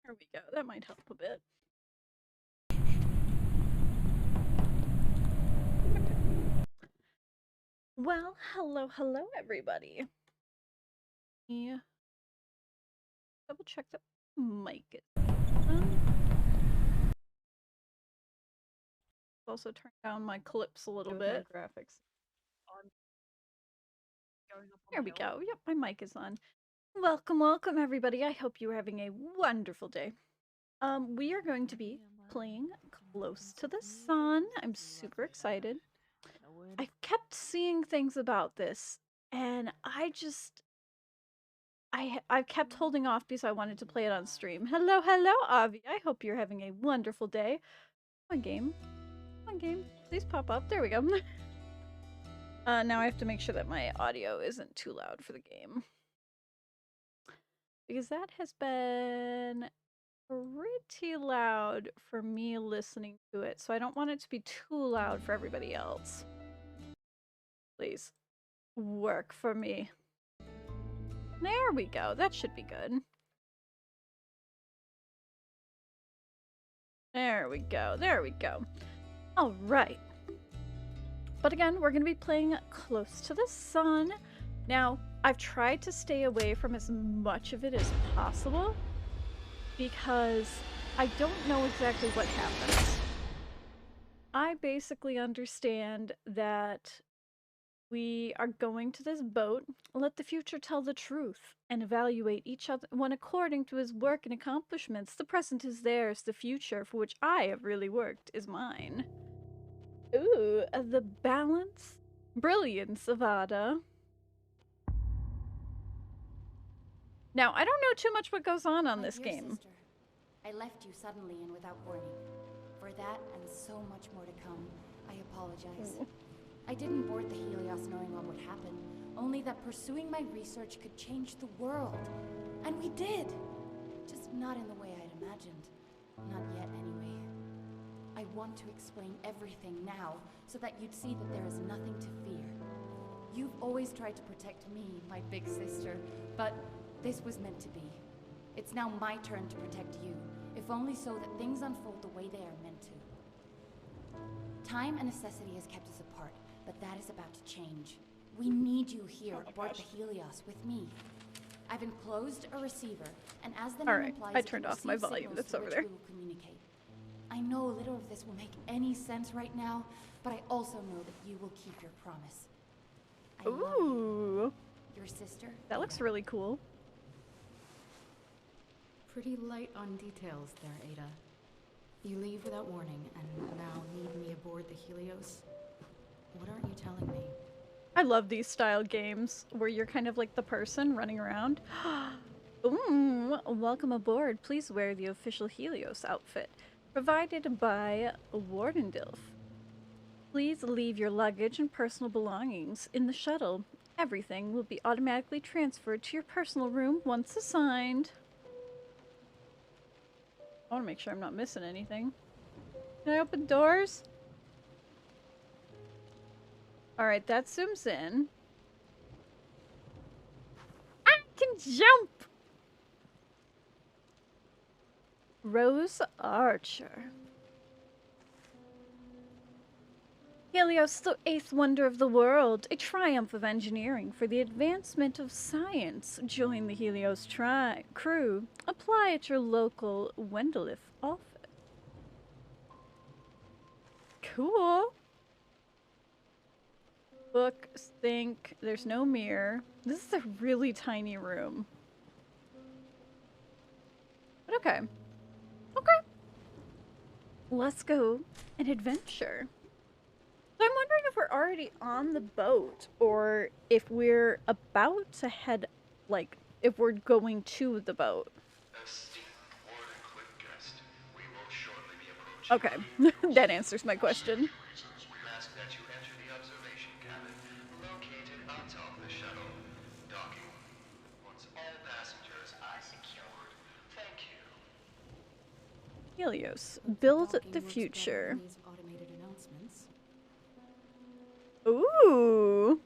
There we go. That might help a bit. Well, hello, everybody. Yeah. Double check that mic is on. Also turn down my clips a little bit. Graphics. There we go. Yep, my mic is on. Welcome, everybody. I hope you're having a wonderful day. We are going to be playing Close to the Sun. I'm super excited. I've kept seeing things about this, and I've kept holding off because I wanted to play it on stream. Hello, Avi. I hope you're having a wonderful day. Come on, game. Come on, game. Please pop up. There we go. Now I have to make sure that my audio isn't too loud for the game. Because that has been pretty loud for me listening to it, so I don't want it to be too loud for everybody else. Please, work for me. There we go. That should be good. There we go. There we go. All right. But again, we're going to be playing Close to the Sun. Now, I've tried to stay away from as much of it as possible because I don't know exactly what happens. I basically understand that we are going to this boat, let the future tell the truth, and evaluate each other one according to his work and accomplishments. The present is theirs, the future, for which I have really worked, is mine. Ooh, the balance, brilliance of Ada. Now, I don't know too much what goes on this game. Sister, I left you suddenly and without warning. For that and so much more to come, I apologize. Ooh. I didn't board the Helios knowing what would happen, only that pursuing my research could change the world. And we did! Just not in the way I'd imagined. Not yet, anyway. I want to explain everything now, so that you'd see that there is nothing to fear. You've always tried to protect me, my big sister, but this was meant to be. It's now my turn to protect you, if only so that things unfold the way they are meant to. Time and necessity has kept us apart, but that is about to change. We need you here aboard the Helios with me. I've enclosed a receiver, and as the name implies, I turned off my volume. That's over there. We will communicate. I know little of this will make any sense right now, but I also know that you will keep your promise. I love you. Your sister. That looks really cool. Pretty light on details there, Ada. You leave without warning and now need me aboard the Helios? What aren't you telling me? I love these style games where you're kind of like the person running around. Ooh, welcome aboard. Please wear the official Helios outfit, provided by Wardendilf. Please leave your luggage and personal belongings in the shuttle. Everything will be automatically transferred to your personal room once assigned. I want to make sure I'm not missing anything. Can I open doors? Alright, that zooms in. I can jump! Rose Archer. Helios, the eighth wonder of the world, a triumph of engineering for the advancement of science. Join the Helios crew. Apply at your local Wendelif office. Cool. Book, think, there's no mirror. This is a really tiny room. But okay. Okay. Let's go and adventure. So I'm wondering if we're already on the boat, or if we're about to head, like, if we're going to the boat. Okay, that answers my question. Helios, build the future. Ooh.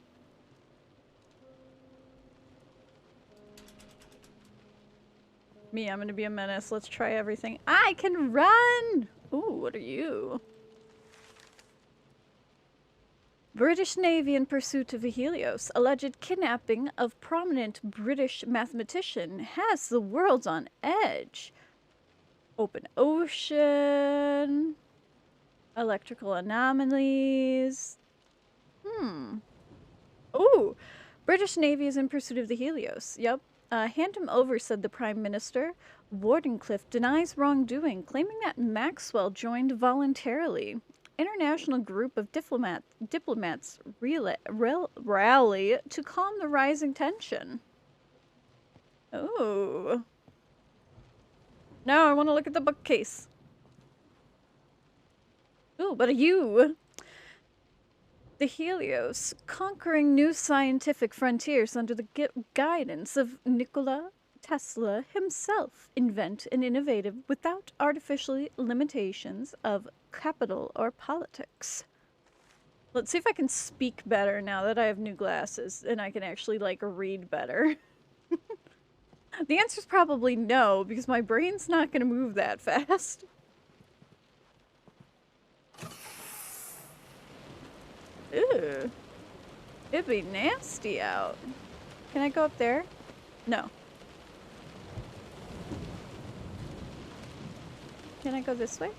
Me, I'm gonna be a menace. Let's try everything. I can run! Ooh, what are you? British Navy in pursuit of a Helios. Alleged kidnapping of prominent British mathematician has the world on edge. Open ocean. Electrical anomalies. Ooh! British Navy is in pursuit of the Helios. Yep. Hand him over, said the Prime Minister. Wardenclyffe denies wrongdoing, claiming that Maxwell joined voluntarily. International group of diplomats rally to calm the rising tension. Oh. Now I want to look at the bookcase. Ooh, what are you? The Helios, conquering new scientific frontiers under the guidance of Nikola Tesla himself, invent and innovative without artificial limitations of capital or politics. Let's see if I can speak better now that I have new glasses and I can actually, like, read better. The answer's probably no, because my brain's not gonna move that fast. Ew. It'd be nasty out. Can I go up there? No. Can I go this way?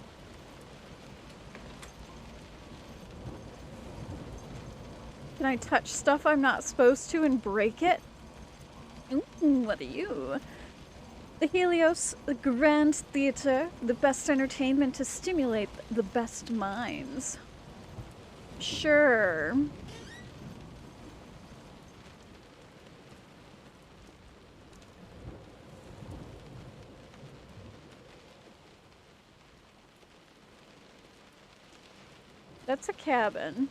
Can I touch stuff I'm not supposed to and break it? Ooh, what are you? The Helios, the Grand Theater, the best entertainment to stimulate the best minds. Sure. That's a cabin.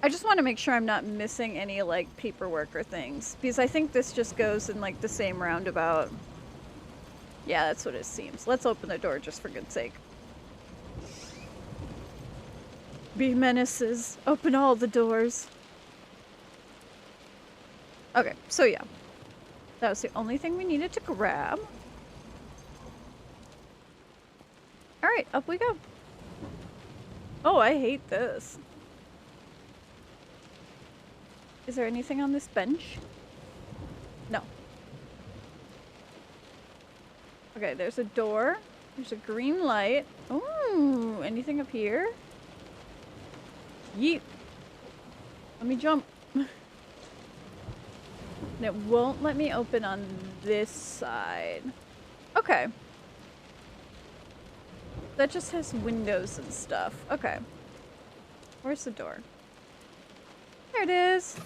I just want to make sure I'm not missing any, like, paperwork or things. Because I think this just goes in, like, the same roundabout. Yeah, that's what it seems. Let's open the door just for good sake. Be menaces. Open all the doors. Okay, so yeah. That was the only thing we needed to grab. Alright, up we go. Oh, I hate this. Is there anything on this bench? No. Okay, there's a door. There's a green light. Ooh, anything up here? Yeet. Let me jump. And it won't let me open on this side. Okay. That just has windows and stuff. Okay. Where's the door? There it is.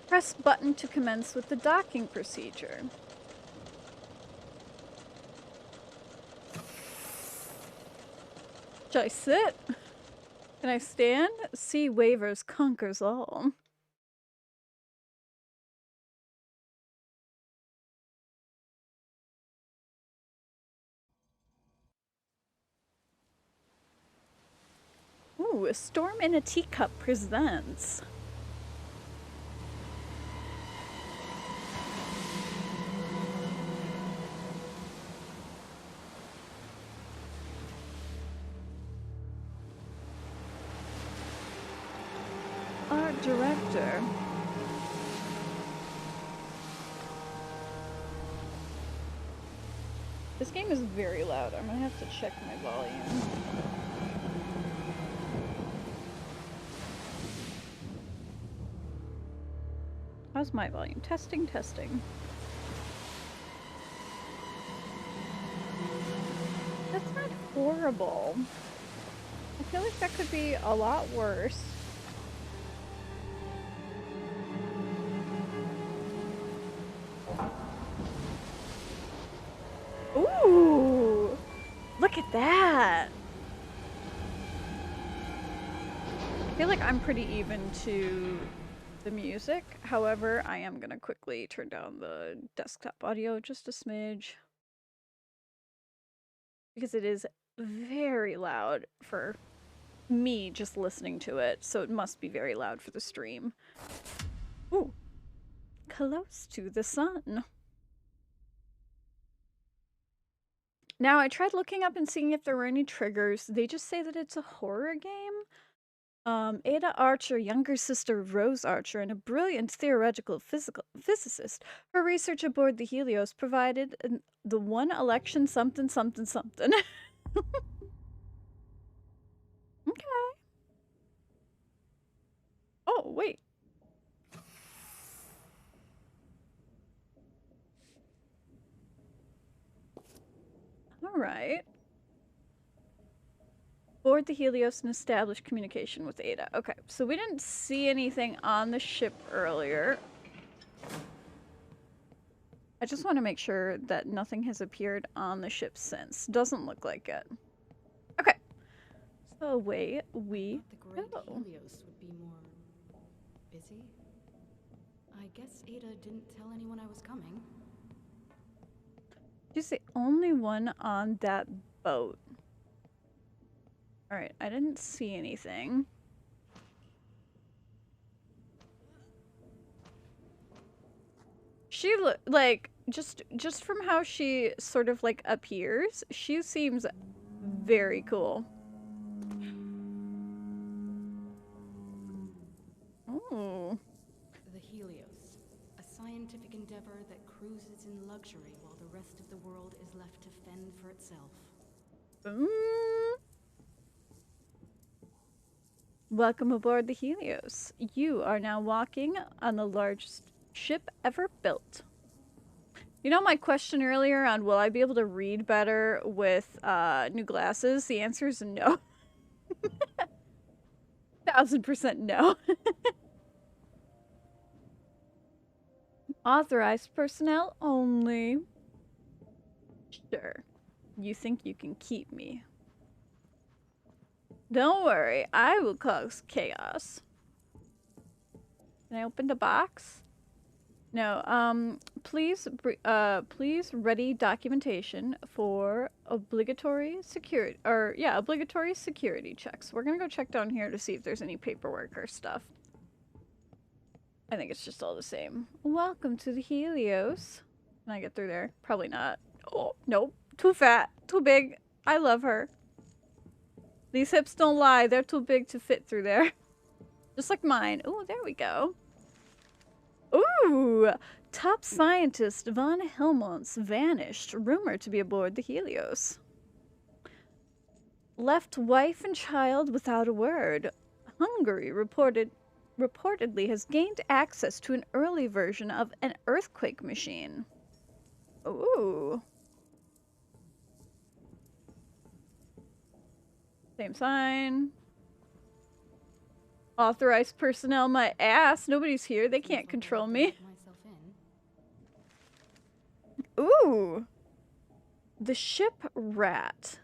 Press button to commence with the docking procedure. Should I sit? Can I stand? Sea waivers conquers all. Ooh, A Storm in a Teacup presents. Art director. This game is very loud. I'm gonna have to check my volume. How's my volume? Testing, testing. That's not horrible. I feel like that could be a lot worse. Ooh! Look at that! I feel like I'm pretty even to the music. However, I am gonna quickly turn down the desktop audio just a smidge. Because it is very loud for me just listening to it, so it must be very loud for the stream. Ooh. Close to the sun. Now, I tried looking up and seeing if there were any triggers. They just say that it's a horror game. Ada Archer, younger sister of Rose Archer, and a brilliant theoretical physicist. Her research aboard the Helios provided the one election something something something. Okay. Oh, wait. All right. Board the Helios and establish communication with Ada. Okay, so we didn't see anything on the ship earlier. I just want to make sure that nothing has appeared on the ship since. Doesn't look like it. Okay. So away we The great go. Helios would be more busy. I guess Ada didn't tell anyone I was coming. She's the only one on that boat. Alright, I didn't see anything. She like just from how she sort of like appears, she seems very cool. Oh. The Helios, a scientific endeavor that cruises in luxury while the rest of the world is left to fend for itself. Welcome aboard the Helios. You are now walking on the largest ship ever built. You know my question earlier on will I be able to read better with new glasses? The answer is no. 1000% no. Authorized personnel only. Sure. You think you can keep me? Don't worry, I will cause chaos. Can I open the box? No, please ready documentation for obligatory security, obligatory security checks. We're gonna go check down here to see if there's any paperwork or stuff. I think it's just all the same. Welcome to the Helios. Can I get through there? Probably not. Oh, nope. Too fat, too big. I love her. These hips don't lie. They're too big to fit through there. Just like mine. Oh, there we go. Ooh! Top scientist von Helmonts vanished. Rumored to be aboard the Helios. Left wife and child without a word. Hungary reportedly has gained access to an early version of an earthquake machine. Ooh. Same sign. Authorized personnel my ass. Nobody's here. They can't control me. Ooh. The ship rat.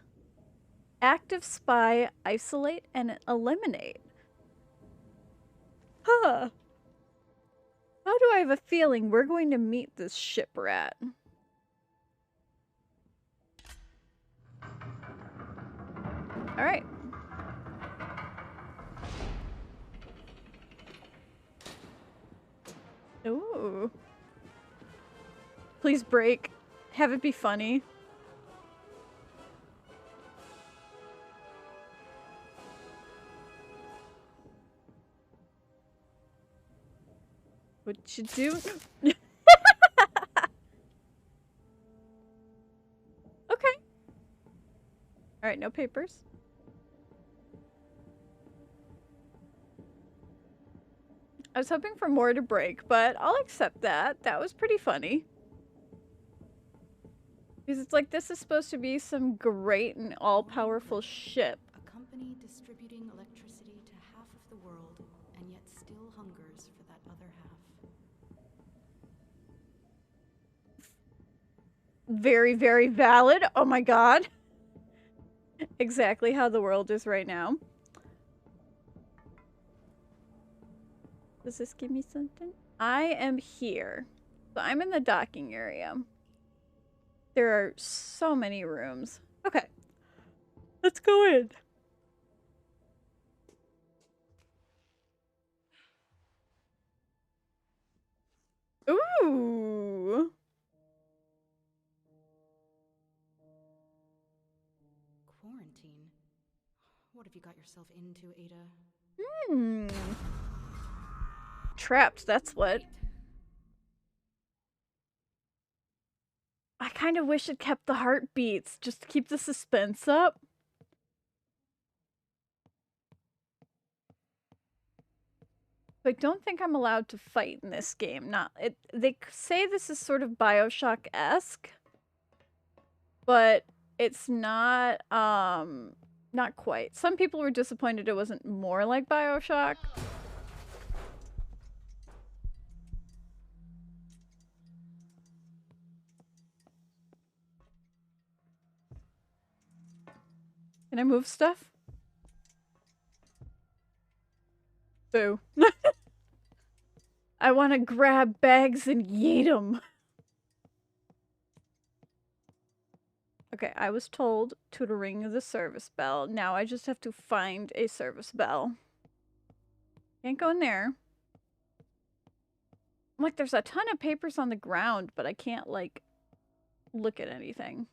Active spy, isolate, and eliminate. Huh. How do I have a feeling we're going to meet this ship rat? Alright. Ooh. Please break. Have it be funny. What you do? Okay. Alright, no papers. I was hoping for more to break, but I'll accept that. That was pretty funny. Because it's like this is supposed to be some great and all-powerful ship. A company distributing electricity to half of the world, and yet still hungers for that other half. Very, very valid. Oh my god. Exactly how the world is right now. Does this give me something? I am here. So I'm in the docking area. There are so many rooms. Okay. Let's go in. Ooh. Quarantine? What have you got yourself into, Ada? Hmm. Trapped, that's what. I kind of wish it kept the heartbeats, just to keep the suspense up. I don't think I'm allowed to fight in this game. They say this is sort of BioShock-esque, but it's not not quite. Some people were disappointed it wasn't more like BioShock. Can I move stuff? Boo. I want to grab bags and yeet them. Okay, I was told to ring the service bell. Now I just have to find a service bell. Can't go in there. Like, there's a ton of papers on the ground, but I can't, like, look at anything.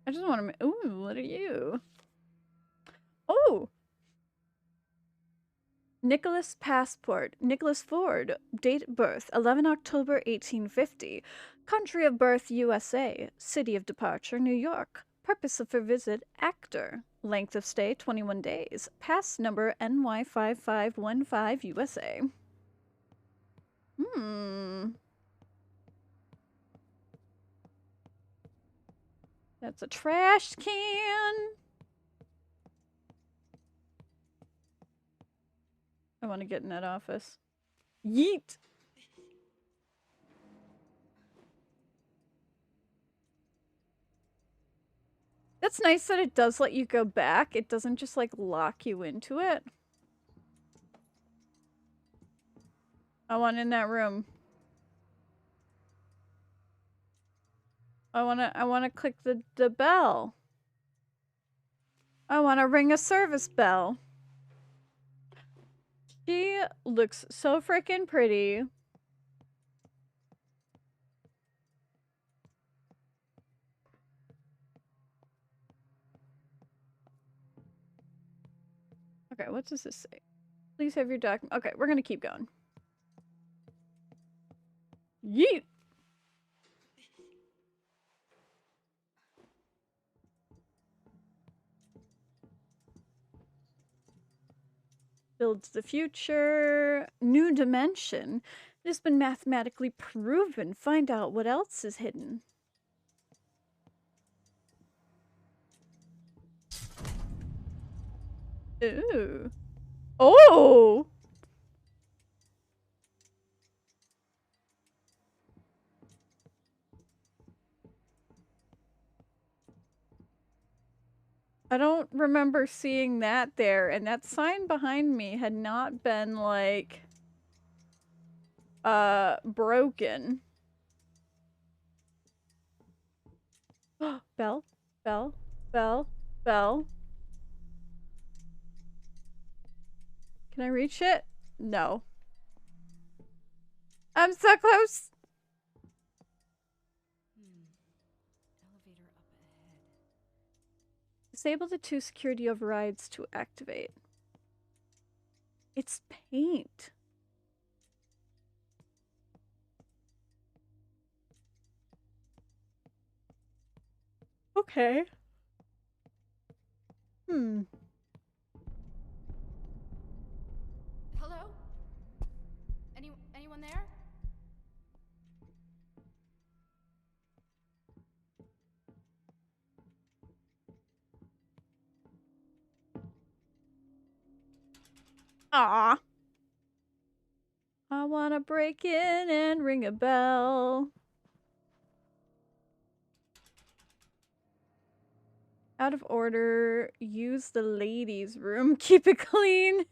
I just want to... Ooh, what are you? Oh! Nicholas Passport. Nicholas Ford. Date of birth, 11 October 1850. Country of birth, USA. City of departure, New York. Purpose of her visit, actor. Length of stay, 21 days. Pass number NY5515 USA. That's a trash can. I want to get in that office. Yeet! That's nice that it does let you go back. It doesn't just, like, lock you into it. I want in that room. I wanna click the bell. I wanna ring a service bell. She looks so freaking pretty. Okay, what does this say? Please have your document. Okay, we're gonna keep going. Yeet! Builds the future. New dimension. It has been mathematically proven. Find out what else is hidden. Ooh. Oh! I don't remember seeing that there, and that sign behind me had not been, like, broken. Bell, bell, bell, bell. Can I reach it? No. I'm so close! Elevator up ahead. Disable the 2 security overrides to activate. It's paint. Okay. Hello? Anyone there? Ah. I wanna break in and ring a bell. Out of order. Use the ladies' room. Keep it clean.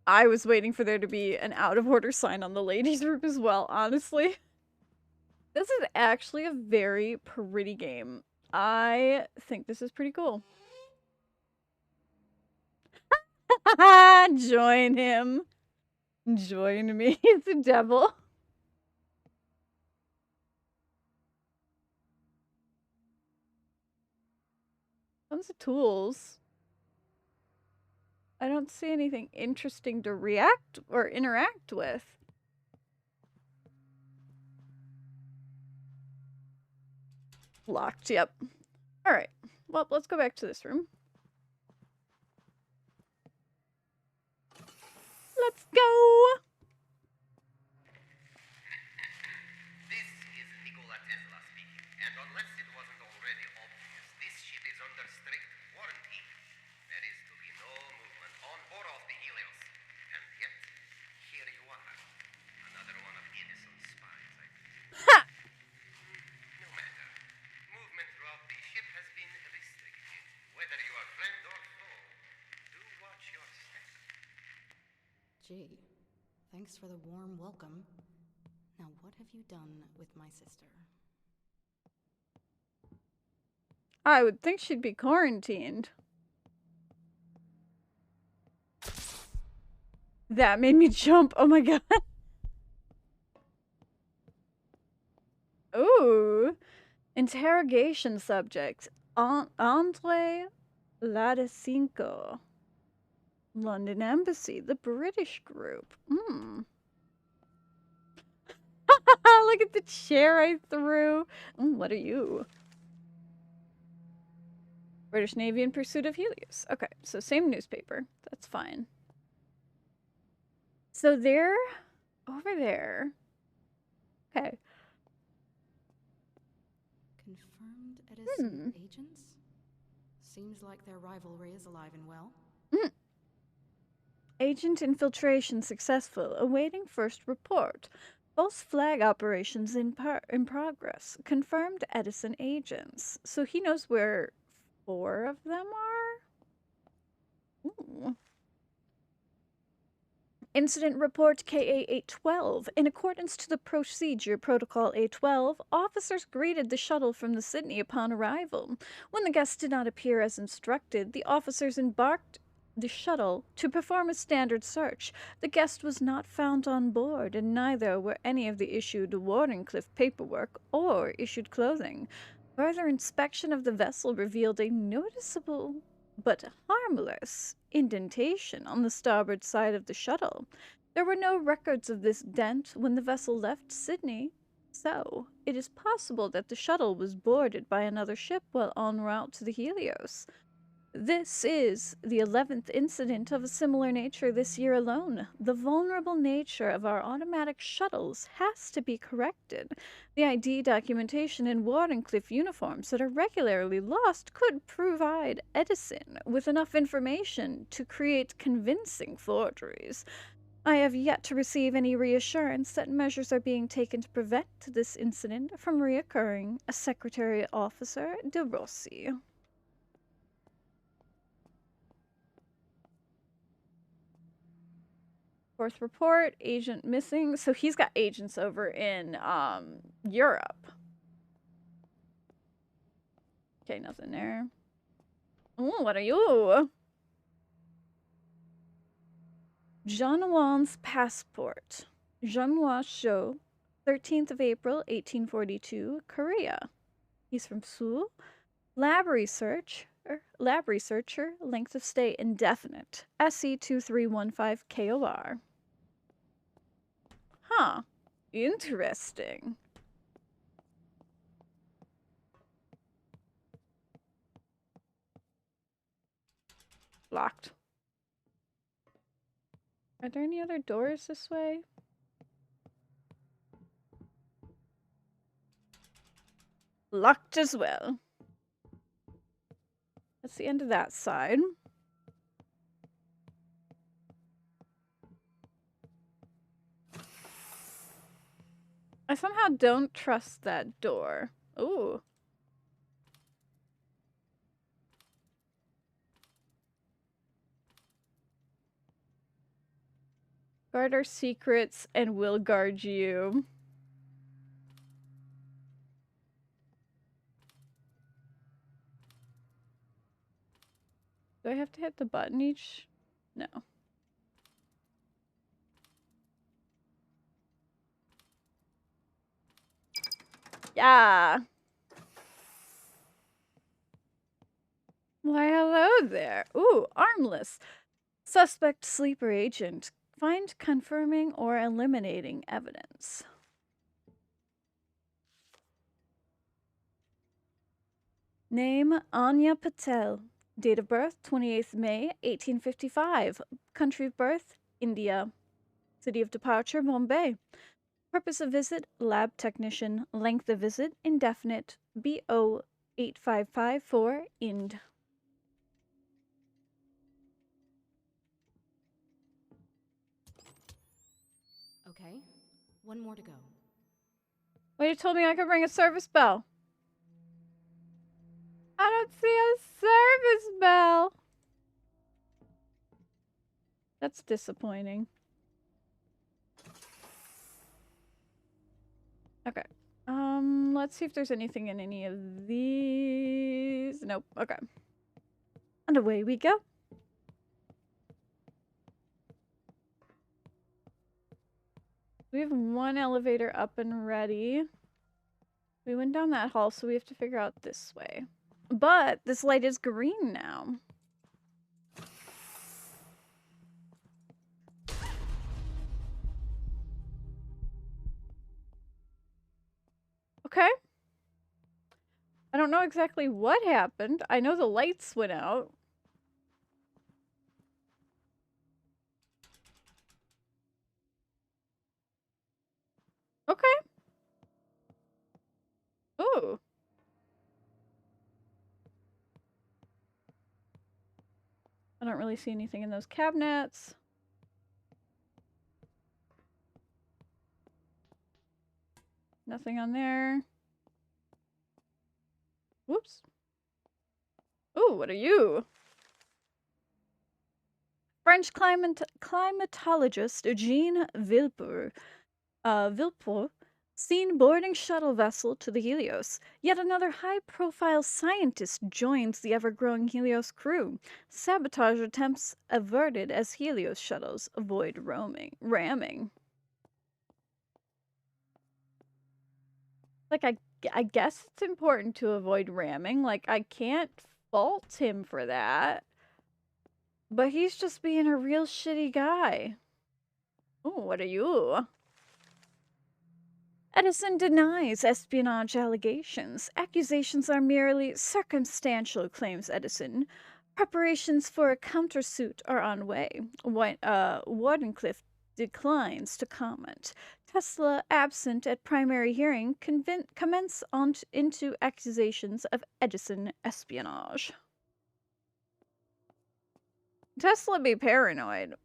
I was waiting for there to be an out of order sign on the ladies' room as well, honestly. This is actually a very pretty game. I think this is pretty cool. Join him. Join me. It's a devil. Tons of tools. I don't see anything interesting to react or interact with. Locked, yep. Alright. Well, let's go back to this room. Let's go! This is Nikola Tesla speaking, and unless it wasn't already obvious, this ship is under strict quarantine. There is to be no movement on or off the Helios. And yet, here you are. Another one of Edison's spies, I think. Ha! No matter. Movement throughout the ship has been restricted. Whether you are friend or foe, do watch your step. Gee, thanks for the warm welcome. Now what have you done with my sister? I would think she'd be quarantined. That made me jump. Oh my god. Ooh. Interrogation subject. Andre Ladecinco. London Embassy, the British group. Look at the chair I threw. What are you? British Navy in pursuit of Helios. Okay, so same newspaper. That's fine. So they're over there. Okay. Confirmed Edison agents? Seems like their rivalry is alive and well. Agent infiltration successful. Awaiting first report. False flag operations in progress. Confirmed Edison agents. So he knows where 4 of them are? Ooh. Incident report KA-812. In accordance to the procedure protocol A12, officers greeted the shuttle from the Sydney upon arrival. When the guest did not appear as instructed, the officers embarked the shuttle to perform a standard search. The guest was not found on board, and neither were any of the issued Wardenclyffe paperwork or issued clothing. Further inspection of the vessel revealed a noticeable but harmless indentation on the starboard side of the shuttle. There were no records of this dent when the vessel left Sydney, so it is possible that the shuttle was boarded by another ship while en route to the Helios. This is the 11th incident of a similar nature this year alone. The vulnerable nature of our automatic shuttles has to be corrected. The ID documentation and Wardenclyffe uniforms that are regularly lost could provide Edison with enough information to create convincing forgeries. I have yet to receive any reassurance that measures are being taken to prevent this incident from reoccurring. Secretary Officer De Rossi. Fourth report, agent missing. So he's got agents over in Europe. Okay, nothing there. Ooh, what are you? Jean-Juan's passport. Jean-Juan Shou, 13th of April, 1842, Korea. He's from Seoul. Lab researcher, length of stay indefinite. SE2315 KOR. Huh. Interesting. Locked. Are there any other doors this way? Locked as well. That's the end of that side. I somehow don't trust that door. Ooh. Guard our secrets and we'll guard you. Do I have to hit the button each No. Yeah. Why, hello there. Ooh, armless. Suspect sleeper agent. Find confirming or eliminating evidence. Name Anya Patel. Date of birth 28th May 1855. Country of birth India. City of departure Bombay. Purpose of visit lab technician. Length of visit indefinite. BO 8554 Ind. Okay, one more to go. Well, you told me I could ring a service bell. I don't see a service bell. That's disappointing. Okay. Let's see if there's anything in any of these. Nope. Okay. And away we go. We have one elevator up and ready. We went down that hall, so we have to figure out this way. But this light is green now. Okay. I don't know exactly what happened. I know the lights went out. Okay. Ooh. I don't really see anything in those cabinets. Nothing on there. Whoops. Ooh, what are you? French climatologist Jean Villepour, seen boarding shuttle vessel to the Helios. Yet another high-profile scientist joins the ever-growing Helios crew. Sabotage attempts averted as Helios shuttles avoid ramming. Like, I guess it's important to avoid ramming. Like, I can't fault him for that. But he's just being a real shitty guy. Oh, what are you? Edison denies espionage allegations. Accusations are merely circumstantial, claims Edison. Preparations for a countersuit are on way. Wardenclyffe declines to comment. Tesla, absent at primary hearing, commence into accusations of Edison espionage. Tesla be paranoid.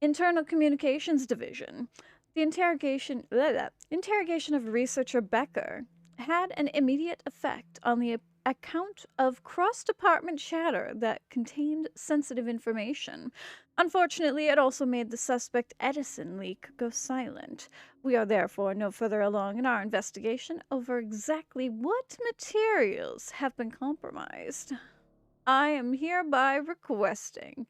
Internal Communications Division. The interrogation of researcher Becker had an immediate effect on the account of cross-department chatter that contained sensitive information. Unfortunately, it also made the suspect Edison leak go silent. We are therefore no further along in our investigation over exactly what materials have been compromised. I am hereby requesting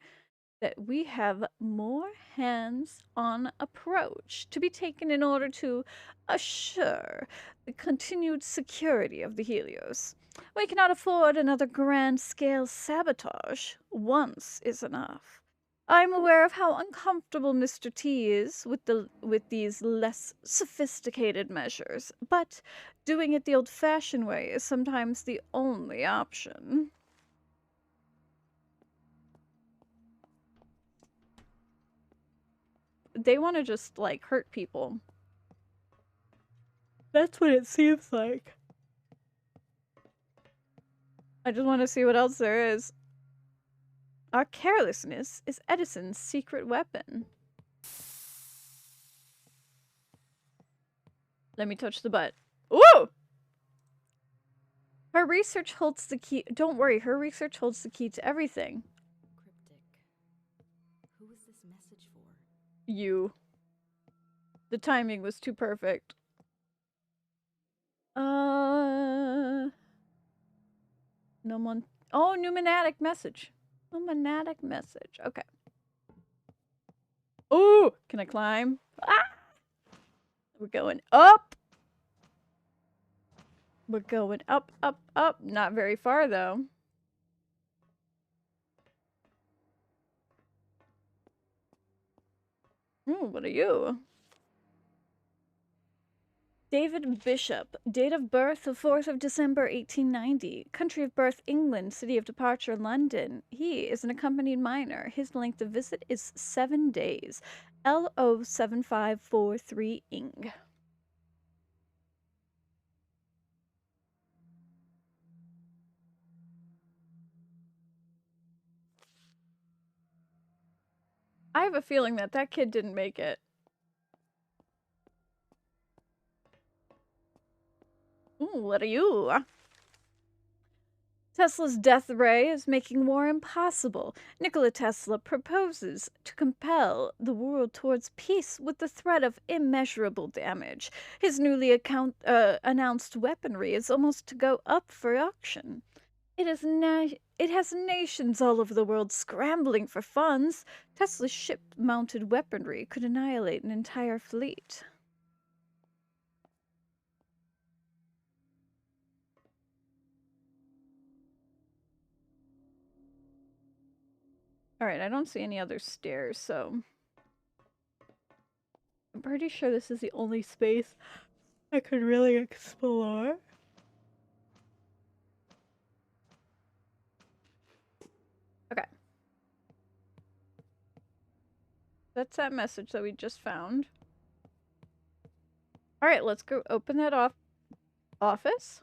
that we have more hands-on approach to be taken in order to assure the continued security of the Helios. We cannot afford another grand-scale sabotage. Once is enough. I'm aware of how uncomfortable Mr. T is with these less sophisticated measures, but doing it the old-fashioned way is sometimes the only option. They want to just, like, hurt people. That's what it seems like. I just want to see what else there is. Our carelessness is Edison's secret weapon. Let me touch the butt. Ooh! Her research holds the key. Don't worry, her research holds the key to everything. Cryptic. Who was this message for? You. The timing was too perfect. No one. Oh, pneumatic message. Pneumatic message. Okay. Oh, can I climb? Ah! We're going up. We're going up, up, up. Not very far, though. Ooh, what are you? David Bishop. Date of birth, the 4th of December, 1890. Country of birth, England. City of departure, London. He is an accompanied minor. His length of visit is 7 days. LO7543 Ing. I have a feeling that that kid didn't make it. Ooh, what are you? Tesla's death ray is making war impossible. Nikola Tesla proposes to compel the world towards peace with the threat of immeasurable damage. His newly announced weaponry is almost to go up for auction. It has nations all over the world scrambling for funds. Tesla's ship-mounted weaponry could annihilate an entire fleet. Alright, I don't see any other stairs, so... I'm pretty sure this is the only space I could really explore. Okay. That's that message that we just found. Alright, let's go open that office.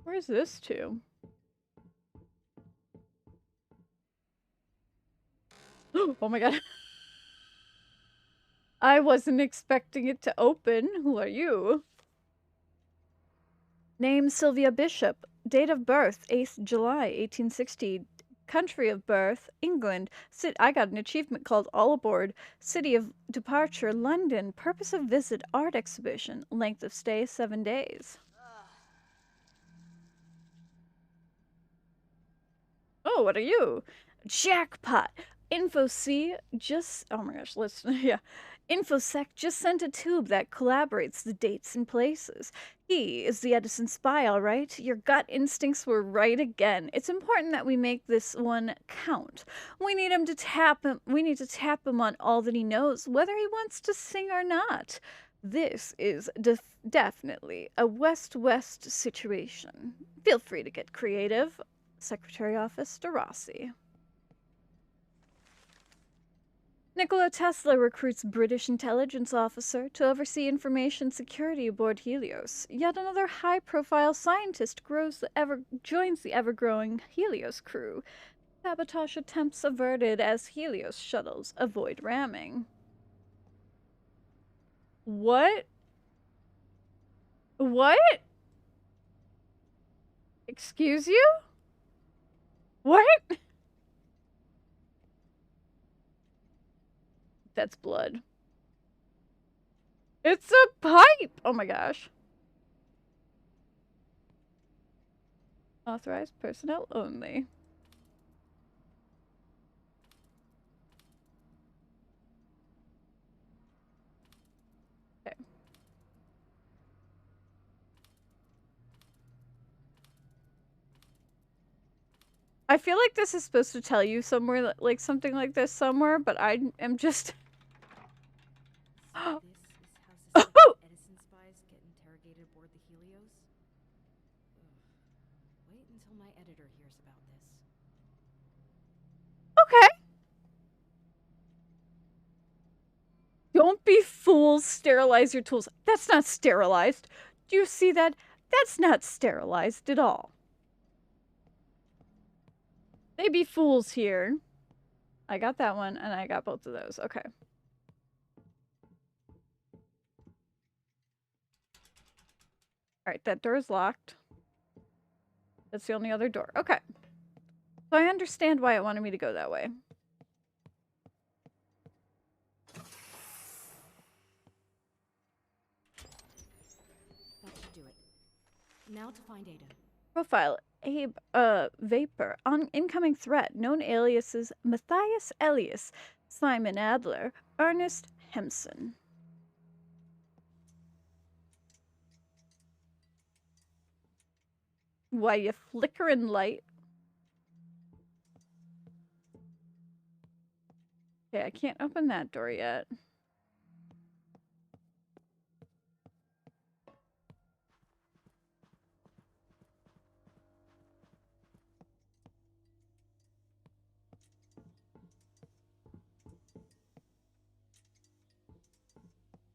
Where's this to? Oh my god. I wasn't expecting it to open. Who are you? Name Sylvia Bishop. Date of birth 8th July 1860. Country of birth England. I got an achievement called All Aboard. City of departure London. Purpose of visit art exhibition. Length of stay 7 days. Oh, what are you? Jackpot! InfoC just... Oh my gosh, let's... Yeah. InfoSec just sent a tube that collaborates the dates and places. He is the Edison spy, all right? Your gut instincts were right again. It's important that we make this one count. We need him to tap him. We need to tap him on all that he knows, whether he wants to sing or not. This is definitely a West-West situation. Feel free to get creative. Secretary Office, DeRossi. Nikola Tesla recruits British intelligence officer to oversee information security aboard Helios. Yet another high-profile scientist joins the ever-growing Helios crew. Sabotage attempts averted as Helios shuttles avoid ramming. What? What? Excuse you? What? That's blood. It's a pipe! Oh my gosh. Authorized personnel only. Okay. I feel like this is supposed to tell you somewhere, like something like this somewhere, but I am just... This is how suspected Edison spies get interrogated aboard the Helios? Ugh. Wait until my editor hears about this. Okay. Don't be fools. Sterilize your tools. That's not sterilized. Do you see that? That's not sterilized at all. They be fools here. I got that one, and I got both of those. Okay. Alright, that door is locked. That's the only other door. Okay. So I understand why it wanted me to go that way. Now to find Ada. Profile Abe Vapor. On incoming threat. Known aliases Matthias Elias, Simon Adler, Ernest Hemson. Why you flickering light? Okay, I can't open that door yet.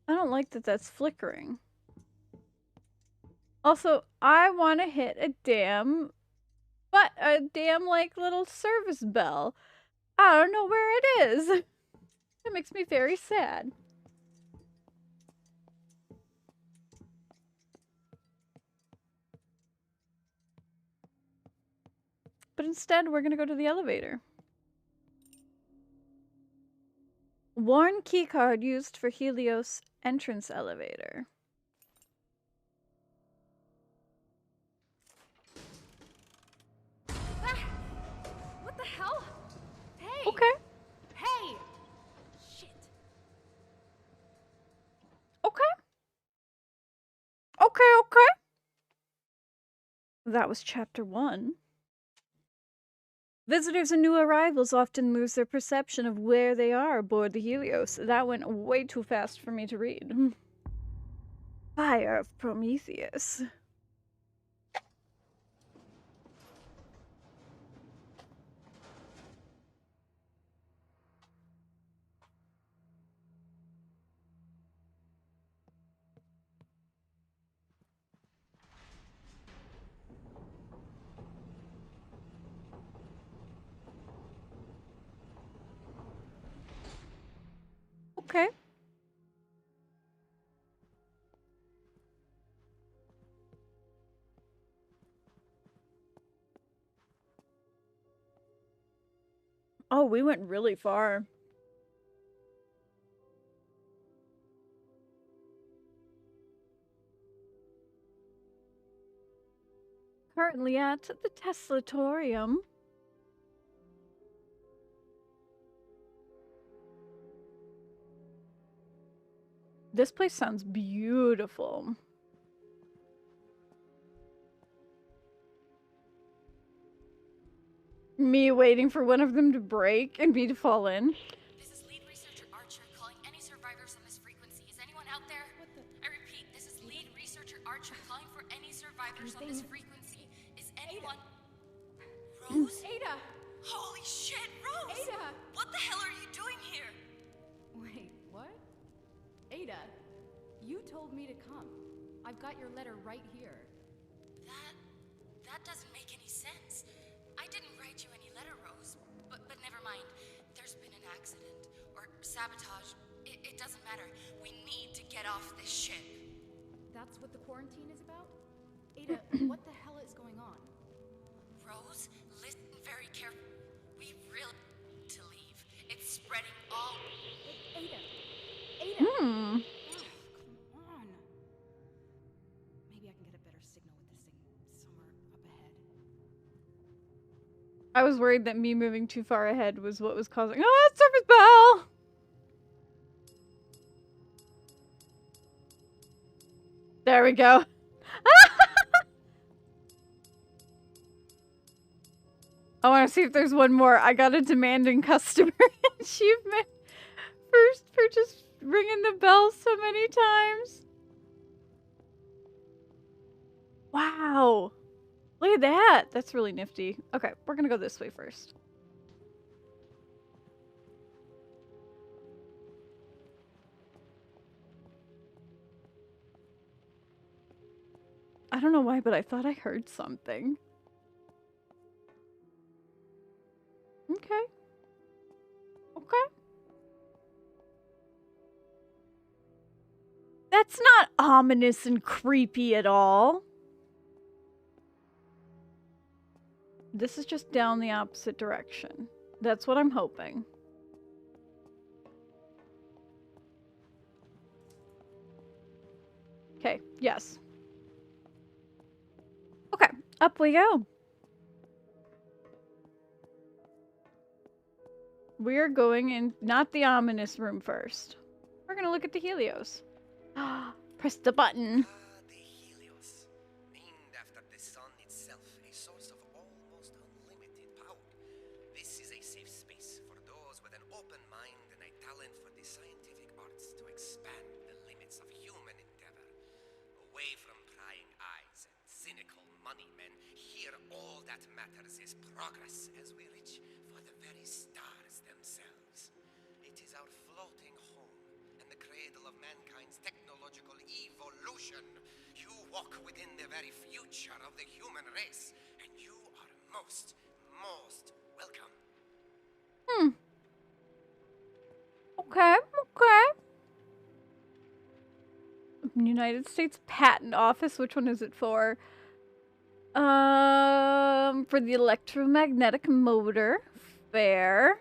I don't like that that's flickering. Also, I want to hit a damn like little service bell. I don't know where it is. That makes me very sad. But instead, we're gonna go to the elevator. Worn keycard used for Helios entrance elevator. What the hell? Hey! Okay. Hey! Shit. Okay. Okay. That was chapter 1. Visitors and new arrivals often lose their perception of where they are aboard the Helios. That went way too fast for me to read. Fire of Prometheus. Okay. Oh, we went really far. Currently at the Teslatorium. This place sounds beautiful. Me waiting for one of them to break and me to fall in. This is lead researcher Archer calling any survivors on this frequency. Is anyone out there? I repeat, this is lead researcher Archer calling for any survivors on this frequency. Is anyone... Rose? Ada! Holy shit, Rose! Ada! What the hell are you doing here? Wait, what? Ada, you told me to come. I've got your letter right here. That doesn't make any sense. I didn't write you any letter, Rose. But never mind. There's been an accident. Or sabotage. It doesn't matter. We need to get off this ship. That's what the quarantine is about? Ada, what the hell is going on? Rose, listen very carefully. We really need to leave. It's spreading all... Ada! Ada! Hmm. Come on. Maybe I can get a better signal with this thing somewhere up ahead. I was worried that me moving too far ahead was what was causing— oh, service bell! There we go. I want to see if there's one more. I got a demanding customer achievement for just ringing the bell so many times. Wow. Look at that. That's really nifty. Okay, we're gonna go this way first. I don't know why, but I thought I heard something. Okay. Okay. That's not ominous and creepy at all. This is just down the opposite direction. That's what I'm hoping. Okay, yes. Up we go. We're going in, not the ominous room first. We're gonna look at the Helios. Press the button. The Helios. Named after the sun itself, a source of almost unlimited power. This is a safe space for those with an open mind and a talent for the scientific arts to expand the limits of human endeavor. Away from prying eyes and cynical money men, here all that matters is progress as we reach for the very stars themselves. It is our floating home and the cradle of mankind's technological evolution. You walk within the very future of the human race, and you are most welcome. Okay, okay. United States Patent Office. Which one is it for? For the electromagnetic motor. Fair.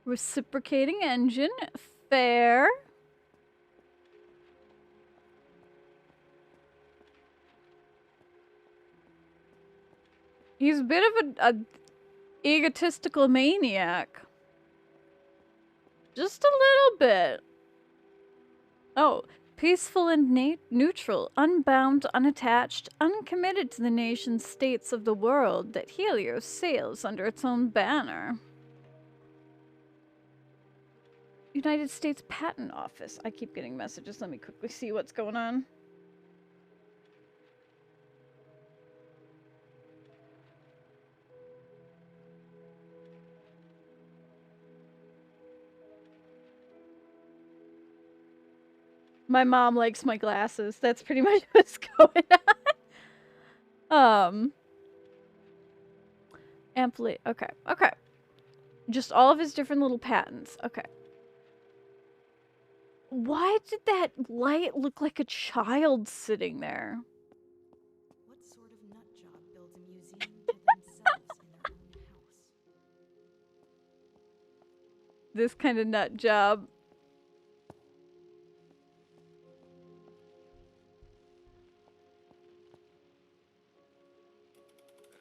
Reciprocating engine. Fair. He's a bit of a egotistical maniac. Just a little bit. Oh, peaceful and neutral, unbound, unattached, uncommitted to the nation states of the world that Helios sails under its own banner. United States Patent Office. I keep getting messages. Let me quickly see what's going on. My mom likes my glasses. That's pretty much what's going on. Amply. Okay. Okay. Just all of his different little patents. Okay. Why did that light look like a child sitting there? What sort of nut job builds a museum to themselves in their own house? This kind of nut job.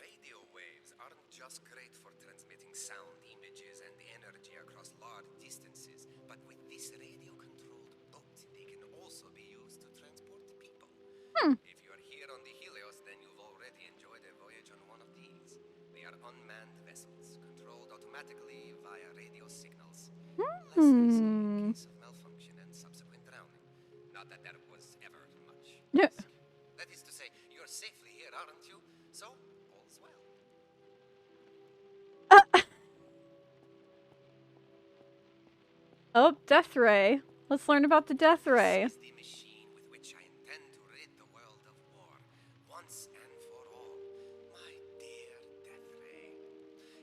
Radio waves aren't just great for transmitting sound, images, and energy across large distances, but with this radio-controlled boat, they can also be used to transport people. If you're here on the Helios, then you've already enjoyed a voyage on one of these. They are unmanned vessels, controlled automatically via radio signals. Less risk in case of malfunction and subsequent drowning. Not that there was ever much risk. That is to say, you're safely here, aren't you? So, all's well. Oh, Death Ray. Let's learn about the Death Ray. This is the machine with which I intend to rid the world of war, once and for all. My dear Death Ray.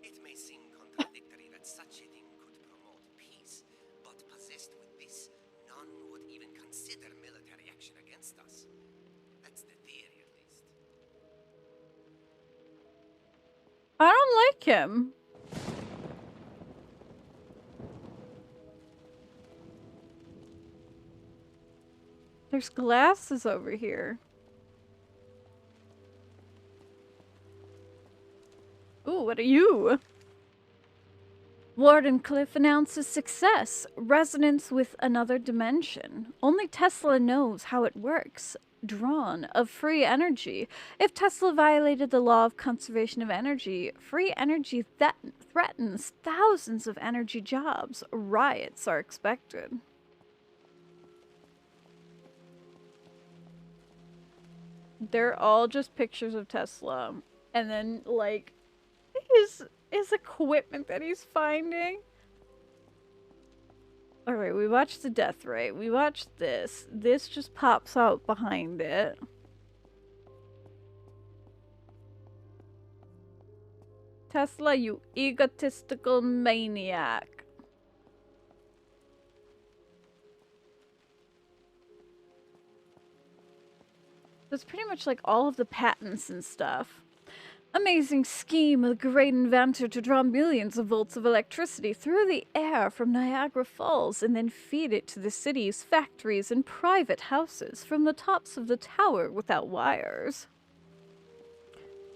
It may seem contradictory that such a thing could promote peace, but possessed with this, none would even consider military action against us. That's the theory, at least. I don't like him. There's glasses over here. Ooh, what are you? Wardenclyffe announces success. Resonance with another dimension. Only Tesla knows how it works. Drawn of free energy. If Tesla violated the law of conservation of energy, free energy threatens thousands of energy jobs. Riots are expected. They're all just pictures of Tesla. And then, like, his equipment that he's finding. Alright, we watched the Death Ray. We watched this. This just pops out behind it. Tesla, you egotistical maniac. That's pretty much like all of the patents and stuff. Amazing scheme of the great inventor to draw millions of volts of electricity through the air from Niagara Falls and then feed it to the city's factories and private houses from the tops of the tower without wires.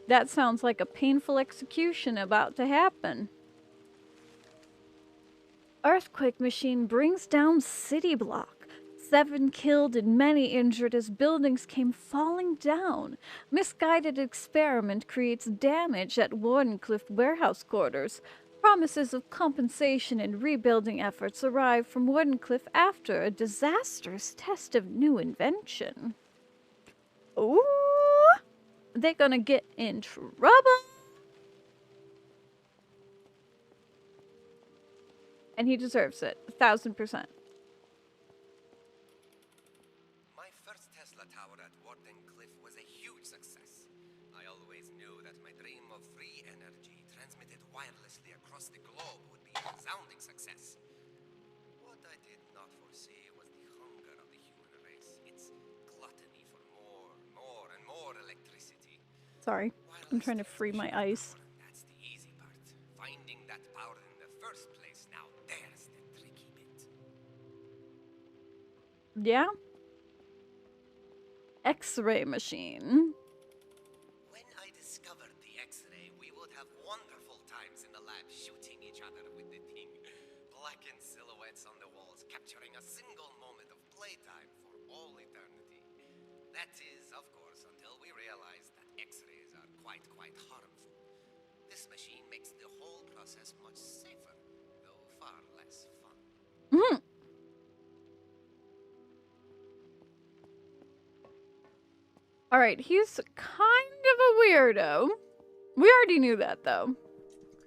That sounds like a painful execution about to happen. Earthquake machine brings down city block. 7 killed and many injured as buildings came falling down. Misguided experiment creates damage at Wardenclyffe warehouse quarters. Promises of compensation and rebuilding efforts arrive from Wardenclyffe after a disastrous test of new invention. Ooh! They're gonna get in trouble! And he deserves it, 1000%. My first Tesla tower at Wardenclyffe was a huge success. I always knew that my dream of free energy transmitted wirelessly across the globe would be a resounding success. What I did not foresee was the hunger of the human race. Its gluttony for more and more electricity. Sorry, I'm trying to free my ice. That's the easy part. Finding that power in the first place. Now there's the tricky bit. Yeah? X-ray machine. When I discovered the X-ray, we would have wonderful times in the lab shooting each other with the thing. Blackened silhouettes on the walls, capturing a single moment of playtime for all eternity. That is, of course, until we realized that X-rays are quite harmful. This machine makes the whole process much safer, though far less fun. Mhm. Alright, he's kind of a weirdo. We already knew that, though.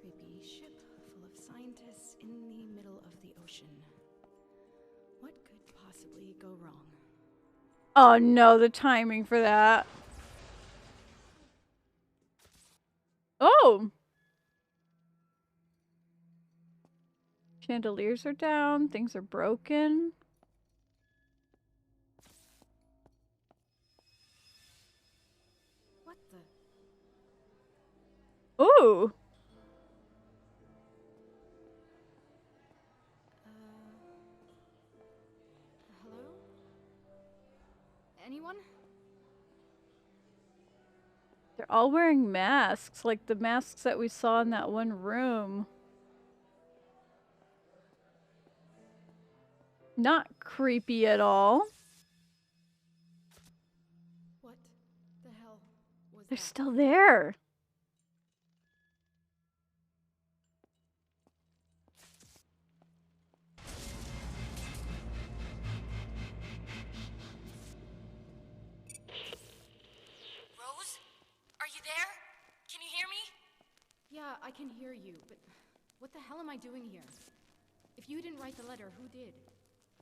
Creepy ship full of scientists in the middle of the ocean. What could possibly go wrong? Oh no, the timing for that. Oh! Chandeliers are down, things are broken. What the? Ooh! Hello? Anyone? They're all wearing masks, like the masks that we saw in that one room. Not creepy at all. What the hell was They're that? still there. Rose? Are you there? Can you hear me? Yeah, I can hear you, but what the hell am I doing here? If you didn't write the letter, who did?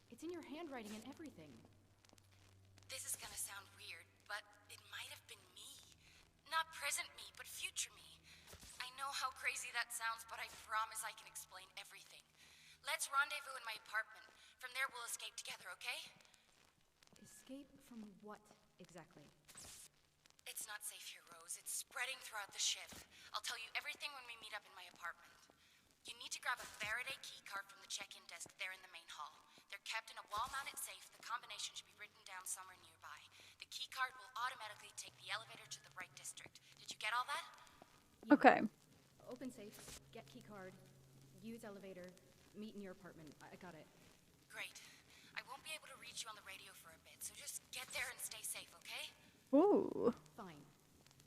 It's in your handwriting and everything. This is gonna sound weird, but it might have been me. Not present me, but future me. I know how crazy that sounds, but I promise I can explain everything. Let's rendezvous in my apartment. From there we'll escape together, okay? Escape from what, exactly? It's not safe here, Rose. It's spreading throughout the ship. I'll tell you everything when we meet up in my apartment. You need to grab a Faraday keycard from the check-in desk there in the main hall. They're kept in a wall-mounted safe. The combination should be written down somewhere nearby. The keycard will automatically take the elevator to the right district. Did you get all that? Okay. Open safe, get keycard, use elevator, meet in your apartment. I got it. Great. I won't be able to reach you on the radio for a bit, so just get there and stay safe, okay? Ooh. Fine.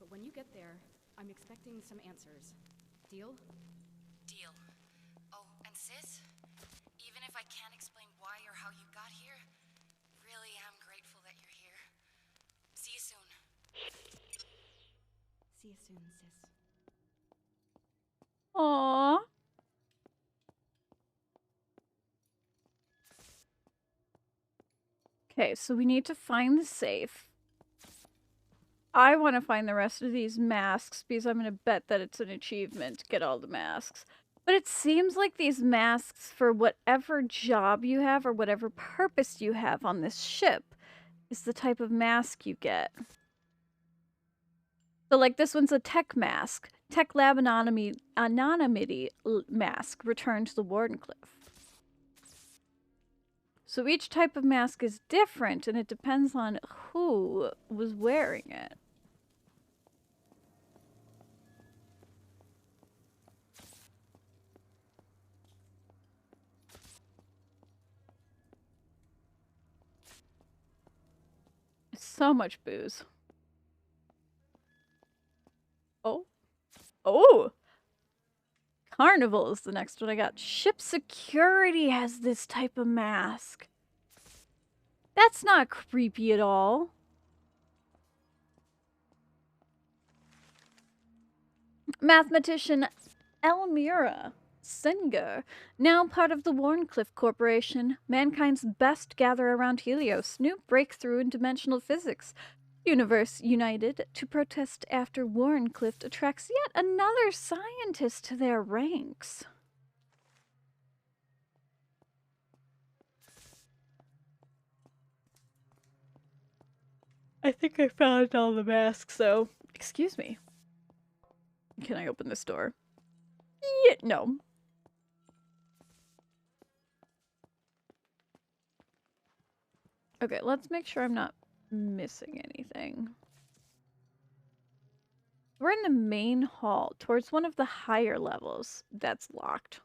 But when you get there, I'm expecting some answers. Deal? Deal. Oh, and sis? Even if I can't explain why or how you got here, really am grateful that you're here. See you soon. See you soon, sis. Aww. Okay, so we need to find the safe. I want to find the rest of these masks because I'm going to bet that it's an achievement to get all the masks. But it seems like these masks, for whatever job you have or whatever purpose you have on this ship, is the type of mask you get. So, like, this one's a tech mask. Tech lab anonymity mask returned to the Wardenclyffe. So each type of mask is different, and it depends on who was wearing it. So much booze. Oh. Oh! Carnival is the next one I got. Ship security has this type of mask. That's not creepy at all. Mathematician Elmira Singer, now part of the Wardenclyffe Corporation, mankind's best gatherer around Helios, new breakthrough in dimensional physics. Universe united to protest after Wardenclyffe attracts yet another scientist to their ranks. I think I found all the masks, so excuse me. Can I open this door? Yeah, no. Okay, let's make sure I'm not missing anything. We're in the main hall, towards one of the higher levels. That's locked.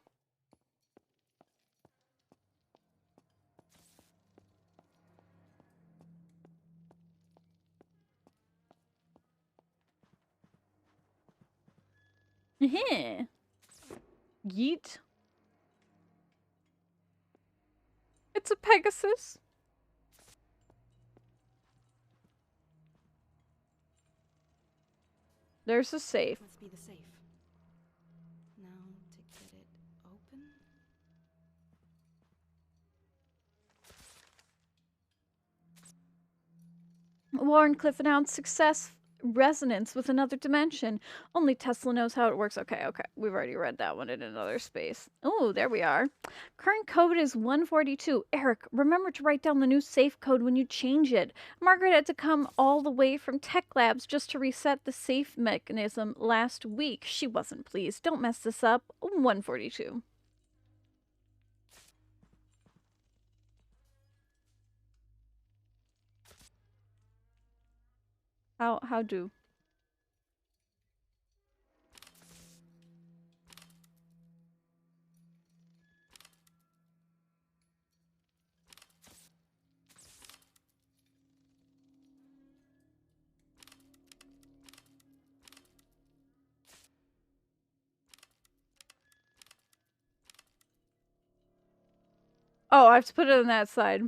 Yeet. It's a Pegasus. There's a safe. Must be the safe. Now to get it open. Wardenclyffe announced success resonance with another dimension. Only Tesla knows how it works. Okay, we've already read that one in another space. Oh, there we are. Current code is 142. Eric, remember to write down the new safe code when you change it. Margaret had to come all the way from Tech Labs just to reset the safe mechanism last week. She wasn't pleased. Don't mess this up. 142. How do? Oh, I have to put it on that side.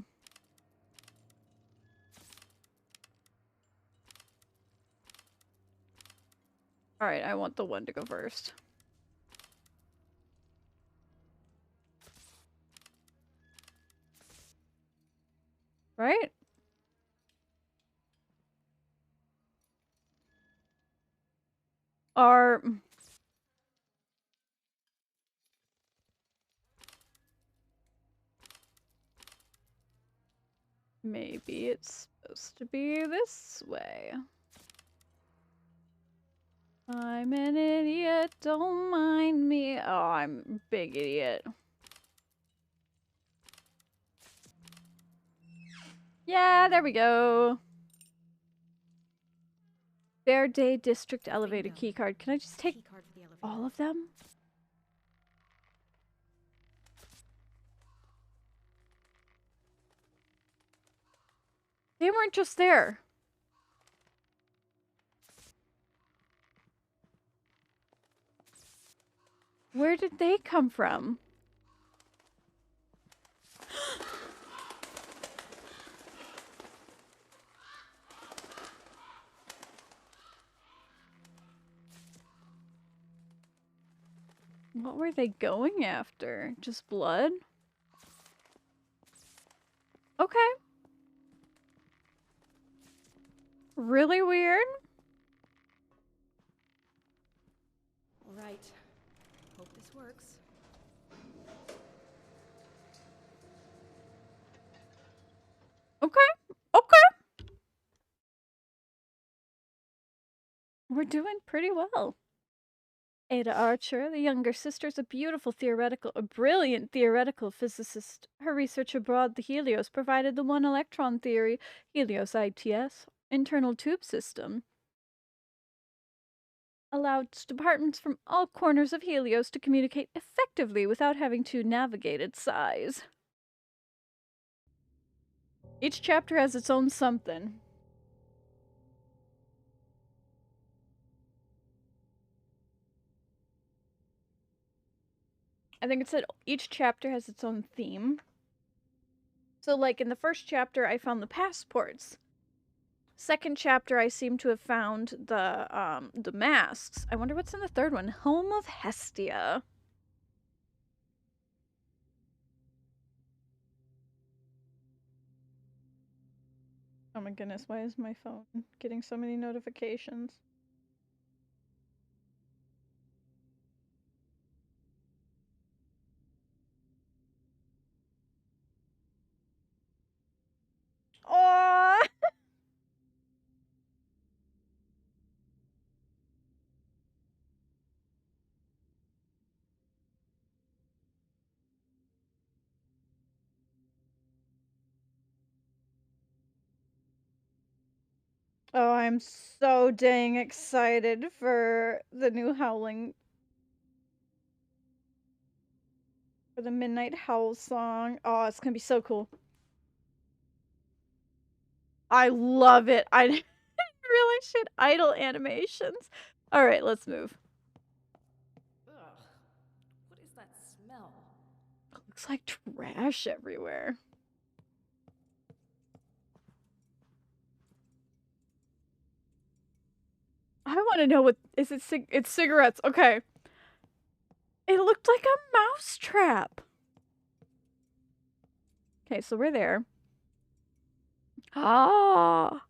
Alright, I want the one to go first. Right? Are... Maybe it's supposed to be this way. I'm an idiot, don't mind me. Oh, I'm a big idiot. Yeah, there we go. Fair Day District Elevator keycard. Can I just take all of them? They weren't just there. Where did they come from? What were they going after? Just blood? Okay. Really weird. All right. Hope this works. Okay. Okay. we're doing pretty well. Ada Archer, the younger sister, is a brilliant theoretical physicist. Her research aboard the Helios provided the one electron theory, Helios ITS, internal tube system. Allowed departments from all corners of Helios to communicate effectively without having to navigate its size. Each chapter has its own something. I think it said each chapter has its own theme. So, like, in the first chapter, I found the passports. Second chapter, I seem to have found the masks. I wonder what's in the third one. Home of Hestia. Oh my goodness, why is my phone getting so many notifications? Oh! Oh, I'm so dang excited for the new Howling. For the Midnight Howl song. Oh, it's gonna be so cool. I love it. I really should idle animations. Alright, let's move. Ugh. What is that smell? Looks like trash everywhere. I want to know what is it? It's cigarettes. Okay. It looked like a mouse trap. Okay, so we're there. Ah,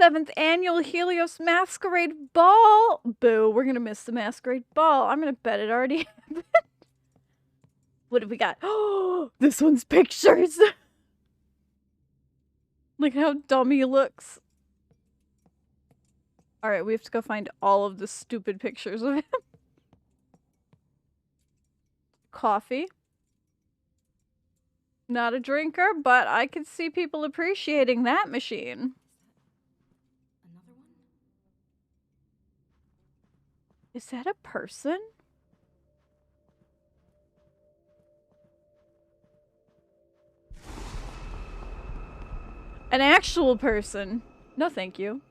7th annual Helios Masquerade Ball. Boo, we're gonna miss the Masquerade Ball. I'm gonna bet it already happened. What have we got? Oh, this one's pictures. Look how dumb he looks. Alright, we have to go find all of the stupid pictures of him. Coffee. Not a drinker, but I can see people appreciating that machine. Another one? Is that a person? An actual person. No, thank you.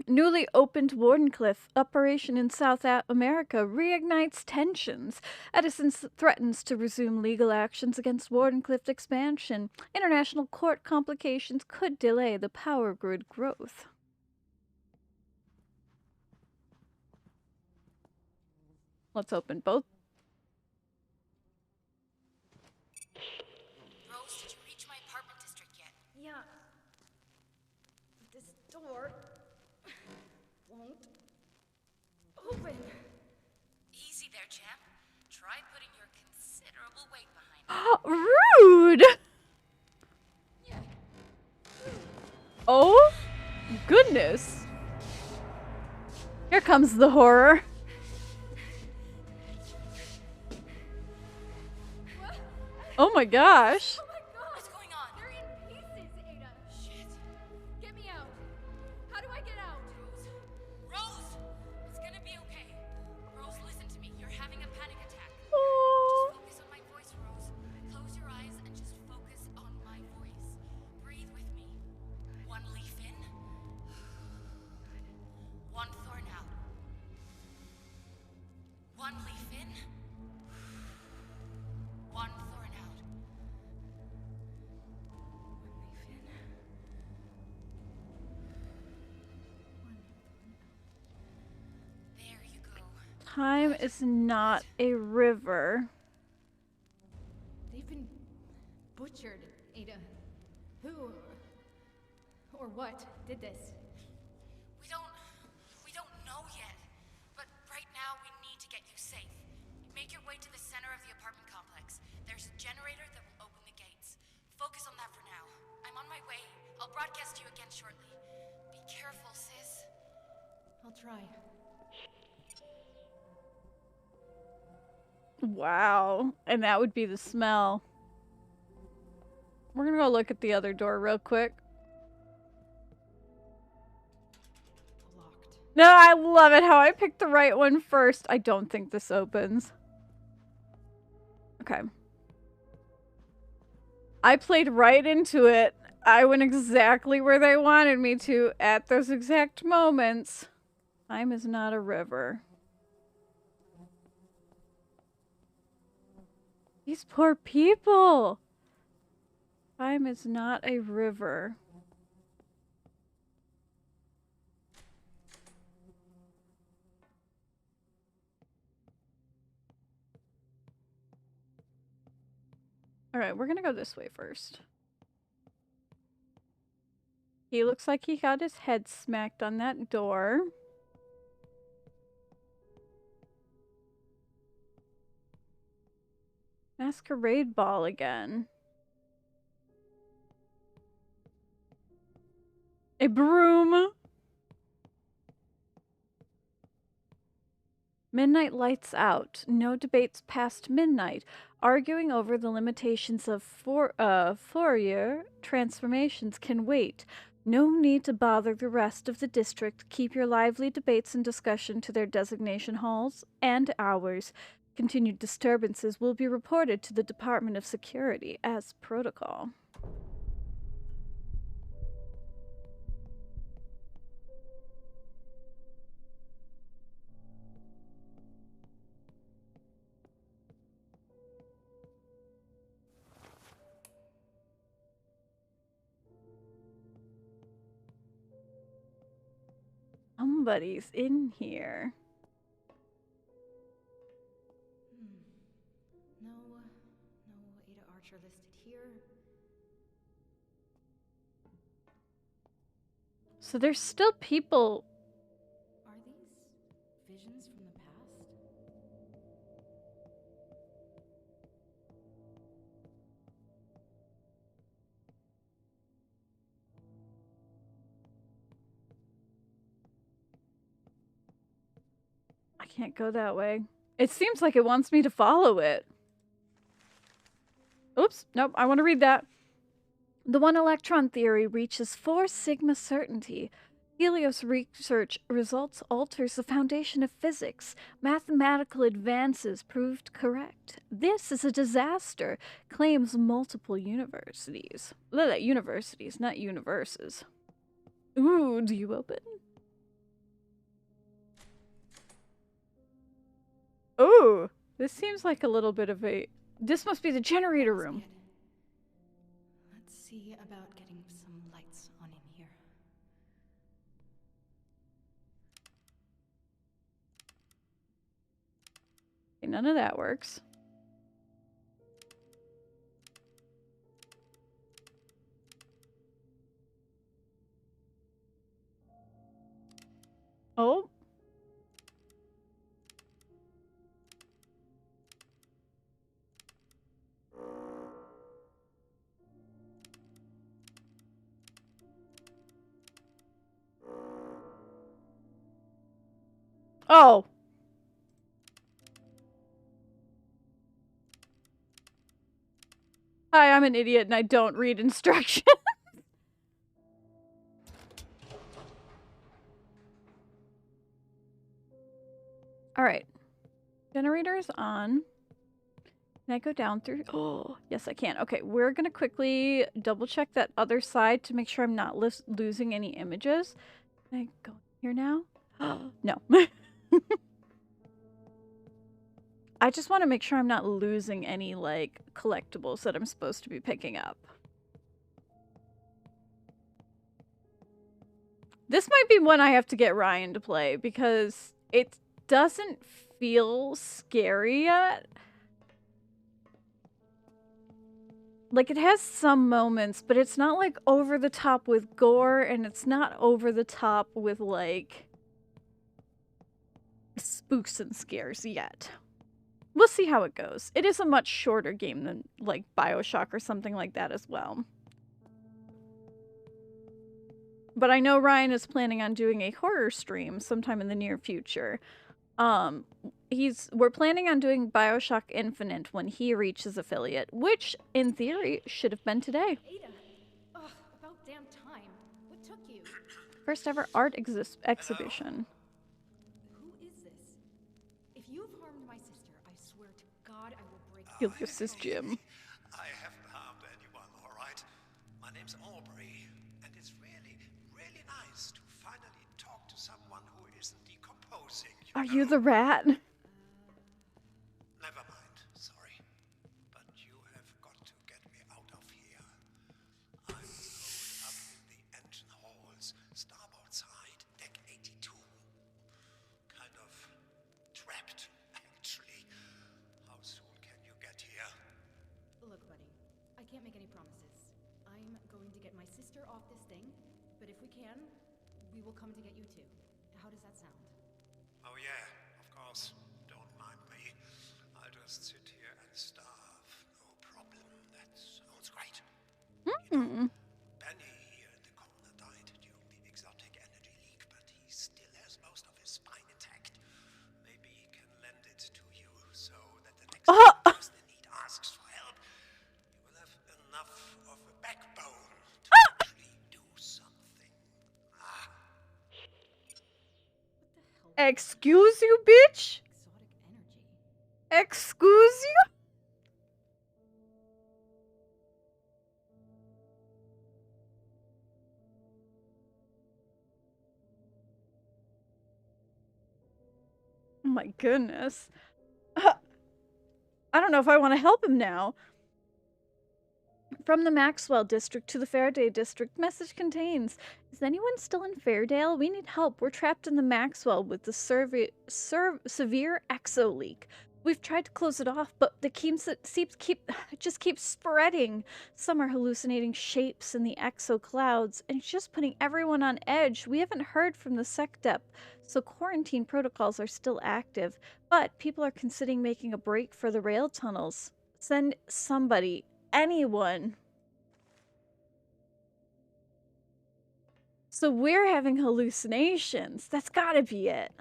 Newly opened Wardenclyffe operation in South America reignites tensions. Edison threatens to resume legal actions against Wardenclyffe expansion. International court complications could delay the power grid growth. Let's open both. Rose, did you reach my apartment district yet? Yeah. This door won't open. Easy there, champ. Try putting your considerable weight behind it. Rude! Oh, goodness. Here comes the horror. Oh my gosh. Oh my god! What's going on? They're in pieces, Ada. Shit. Get me out. How do I get out? Rose! It's gonna be okay. Rose, listen to me. You're having a panic attack. Oh. Just focus on my voice, Rose. Close your eyes and just focus on my voice. Breathe with me. One leaf in. One thorn out. One leaf in. One thorn out. There you go. Time is not a river. They've been butchered, Ada. Who or what did this? We don't know yet. But right now we need to get you safe. Make your way to the center of the apartment complex. There's a generator that will open the gates. Focus on that for now. I'm on my way. I'll broadcast you again shortly. Be careful, I'll try. Wow. And that would be the smell. We're gonna go look at the other door real quick. Locked. No, I love it how I picked the right one first. I don't think this opens. Okay. I played right into it. I went exactly where they wanted me to at those exact moments. Time is not a river. These poor people. Time is not a river. Alright, we're gonna go this way first. He looks like he got his head smacked on that door. Masquerade ball again. A broom. Midnight lights out. No debates past midnight. Arguing over the limitations of Fourier transformations can wait. No need to bother the rest of the district. Keep your lively debates and discussion to their designation halls and hours. Continued disturbances will be reported to the Department of Security as protocol. Somebody's in here. No Ada Archer listed here. So there's still people. Are these visions from the past? I can't go that way. It seems like it wants me to follow it. Oops, nope, I want to read that. The one-electron theory reaches 4 sigma certainty. Helios research results alters the foundation of physics. Mathematical advances proved correct. This is a disaster, claims multiple universities. Universities, not universes. Ooh, do you open? Ooh, this seems like a little bit of a... This must be the generator room. Let's see about getting some lights on in here. Okay, none of that works. Oh. Oh. Hi, I'm an idiot and I don't read instructions. Alright. Generator's on. Can I go down through? Oh, yes I can. Okay, we're gonna quickly double check that other side to make sure I'm not losing any images. Can I go here now? No. I just want to make sure I'm not losing any, like, collectibles that I'm supposed to be picking up. This might be one I have to get Ryan to play, because it doesn't feel scary yet. Like, it has some moments, but it's not, like, over the top with gore, and it's not over the top with, like, spooks and scares yet. We'll see how it goes. It is a much shorter game than, like, BioShock or something like that as well. But I know Ryan is planning on doing a horror stream sometime in the near future. We're planning on doing BioShock Infinite when he reaches affiliate, which in theory should have been today. Ada! Ugh, about damn time. What took you? First ever art exhibition. Who is this? If you've harmed my sister, I swear to God I will break Helios is Jim. I haven't harmed anyone, all right? My name's Aubrey, and it's really, really nice to finally talk to someone who isn't decomposing. Are you the rat? Never mind, sorry. But you have got to get me out of here. I'm holed up in the engine halls, starboard side, deck 82. Kind of trapped, actually. How soon can you get here? Look, buddy, I can't make any promises. I'm going to get my sister off this thing, but if we can, we will come to get you too. How does that sound? Oh yeah, of course. Don't mind me. I'll just sit here and starve. No problem. That sounds great. Benny here in the corner died during the exotic energy leak, but he still has most of his spine intact. Maybe he can lend it to you so that the next person in need asks for help, you will have enough of a backbone to actually do something. Ah. Excuse you, bitch? Exotic energy. Excuse you? Oh my goodness. I don't know if I want to help him now. From the Maxwell district to the Faraday district, message contains, is anyone still in Fairdale? We need help. We're trapped in the Maxwell with the severe exo leak. We've tried to close it off, but the just keeps spreading. Some are hallucinating shapes in the exo clouds, and it's just putting everyone on edge. We haven't heard from the SecDep, so quarantine protocols are still active, but people are considering making a break for the rail tunnels. Send somebody. Anyone. So we're having hallucinations. That's gotta be it.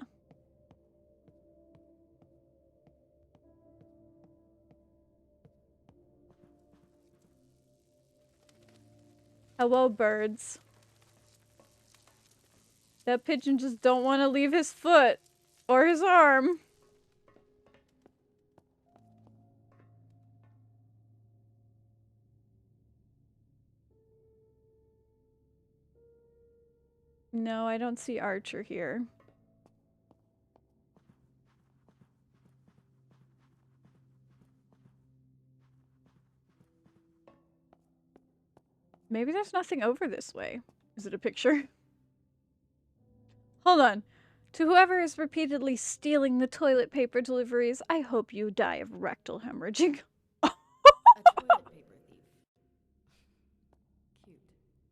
Hello, birds. That pigeon just don't want to leave his foot or his arm. No, I don't see Archer here. Maybe there's nothing over this way. Is it a picture? Hold on. To whoever is repeatedly stealing the toilet paper deliveries, I hope you die of rectal hemorrhaging. A toilet paper thief. Cute.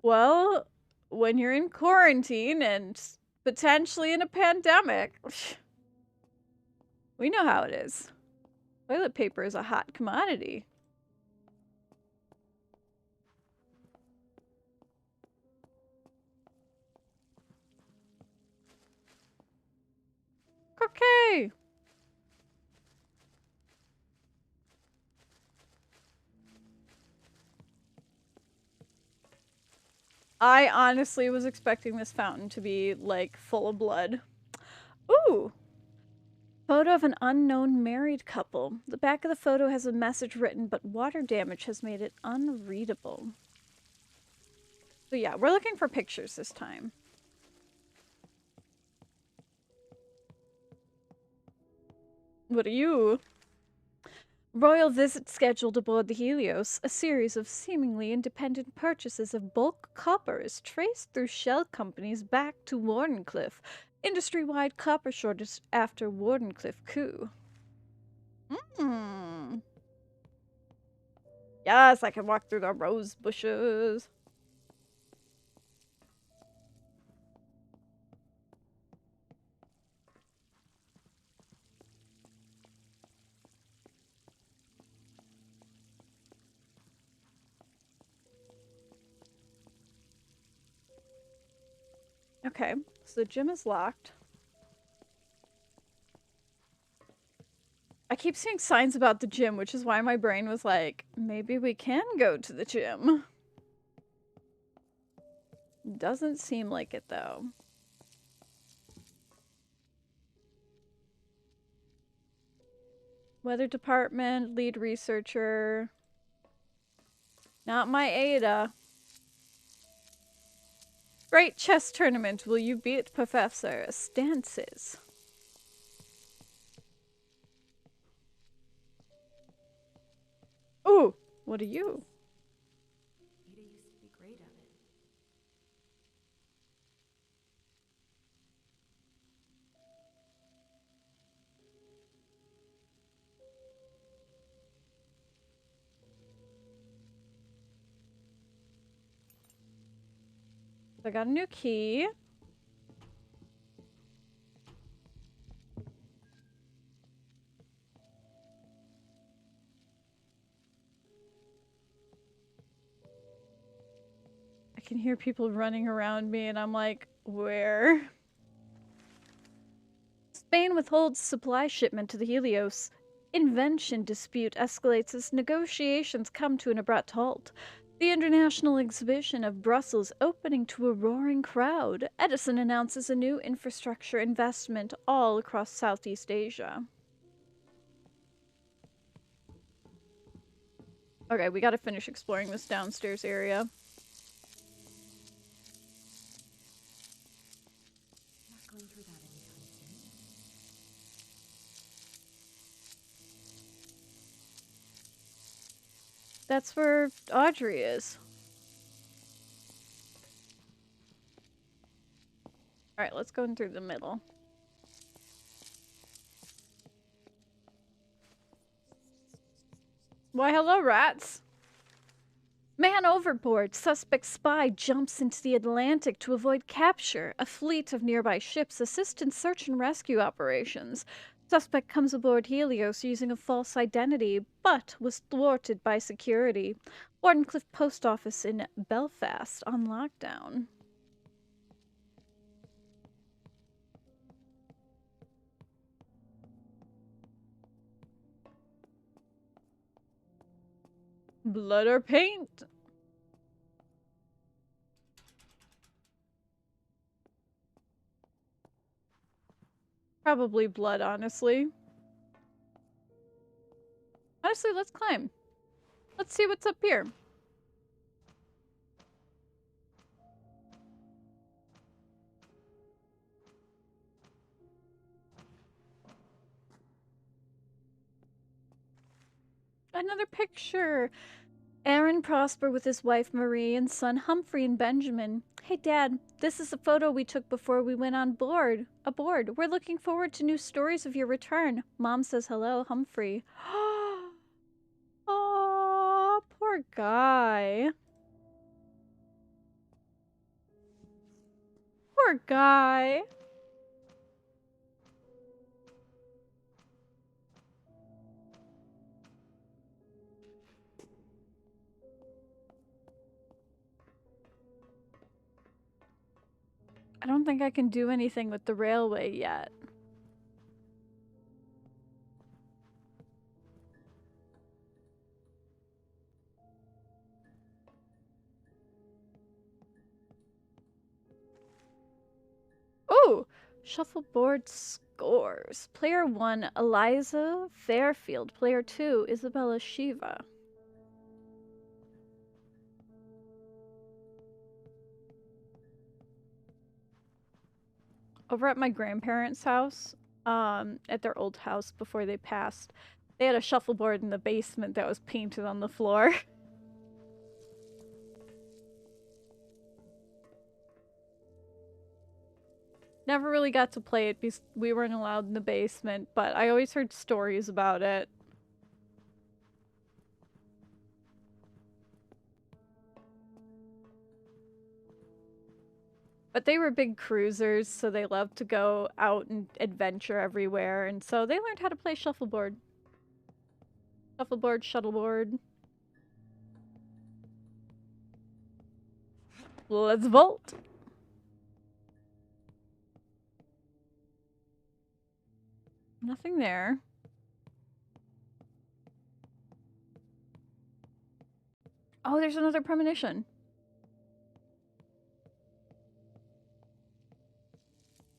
Well, when you're in quarantine and potentially in a pandemic, we know how it is. Toilet paper is a hot commodity. Okay. I honestly was expecting this fountain to be, like, full of blood. Ooh! Photo of an unknown married couple. The back of the photo has a message written, but water damage has made it unreadable. So yeah, we're looking for pictures this time. What are you? Royal visit scheduled aboard the Helios. A series of seemingly independent purchases of bulk copper is traced through shell companies back to Wardenclyffe. Industry-wide copper shortage after Wardenclyffe coup. Yes, I can walk through the rose bushes. Okay, so the gym is locked. I keep seeing signs about the gym, which is why my brain was like, maybe we can go to the gym. Doesn't seem like it, though. Weather department, lead researcher. Not my Ada. Great chess tournament. Will you beat Professor Stances? Ooh, what are you? Ada used to be great at it. I got a new key. I can hear people running around me and I'm like, where? Spain withholds supply shipment to the Helios. Invention dispute escalates as negotiations come to an abrupt halt. The International Exhibition of Brussels opening to a roaring crowd. Edison announces a new infrastructure investment all across Southeast Asia. Okay, we gotta finish exploring this downstairs area. Not going through that anytime soon. That's where Audrey is. Alright, let's go in through the middle. Why, hello, rats! Man overboard! Suspect spy jumps into the Atlantic to avoid capture. A fleet of nearby ships assist in search and rescue operations. Suspect comes aboard Helios using a false identity, but was thwarted by security. Wardenclyffe Post Office in Belfast on lockdown. Blood or paint? Probably blood, honestly. Honestly, let's climb. Let's see what's up here. Another picture. Aaron Prosper with his wife Marie and son Humphrey and Benjamin. Hey Dad, this is a photo we took before we went on board. Aboard. We're looking forward to new stories of your return. Mom says hello, Humphrey. Oh, poor guy. Poor guy. I don't think I can do anything with the railway yet. Oh, shuffleboard scores. Player 1, Eliza Fairfield. Player 2, Isabella Shiva. Over at my grandparents' house, at their old house before they passed, they had a shuffleboard in the basement that was painted on the floor. Never really got to play it because we weren't allowed in the basement, but I always heard stories about it. But they were big cruisers, so they loved to go out and adventure everywhere, and so they learned how to play shuffleboard. Shuffleboard, shuttleboard. Let's vault! Nothing there. Oh, there's another premonition.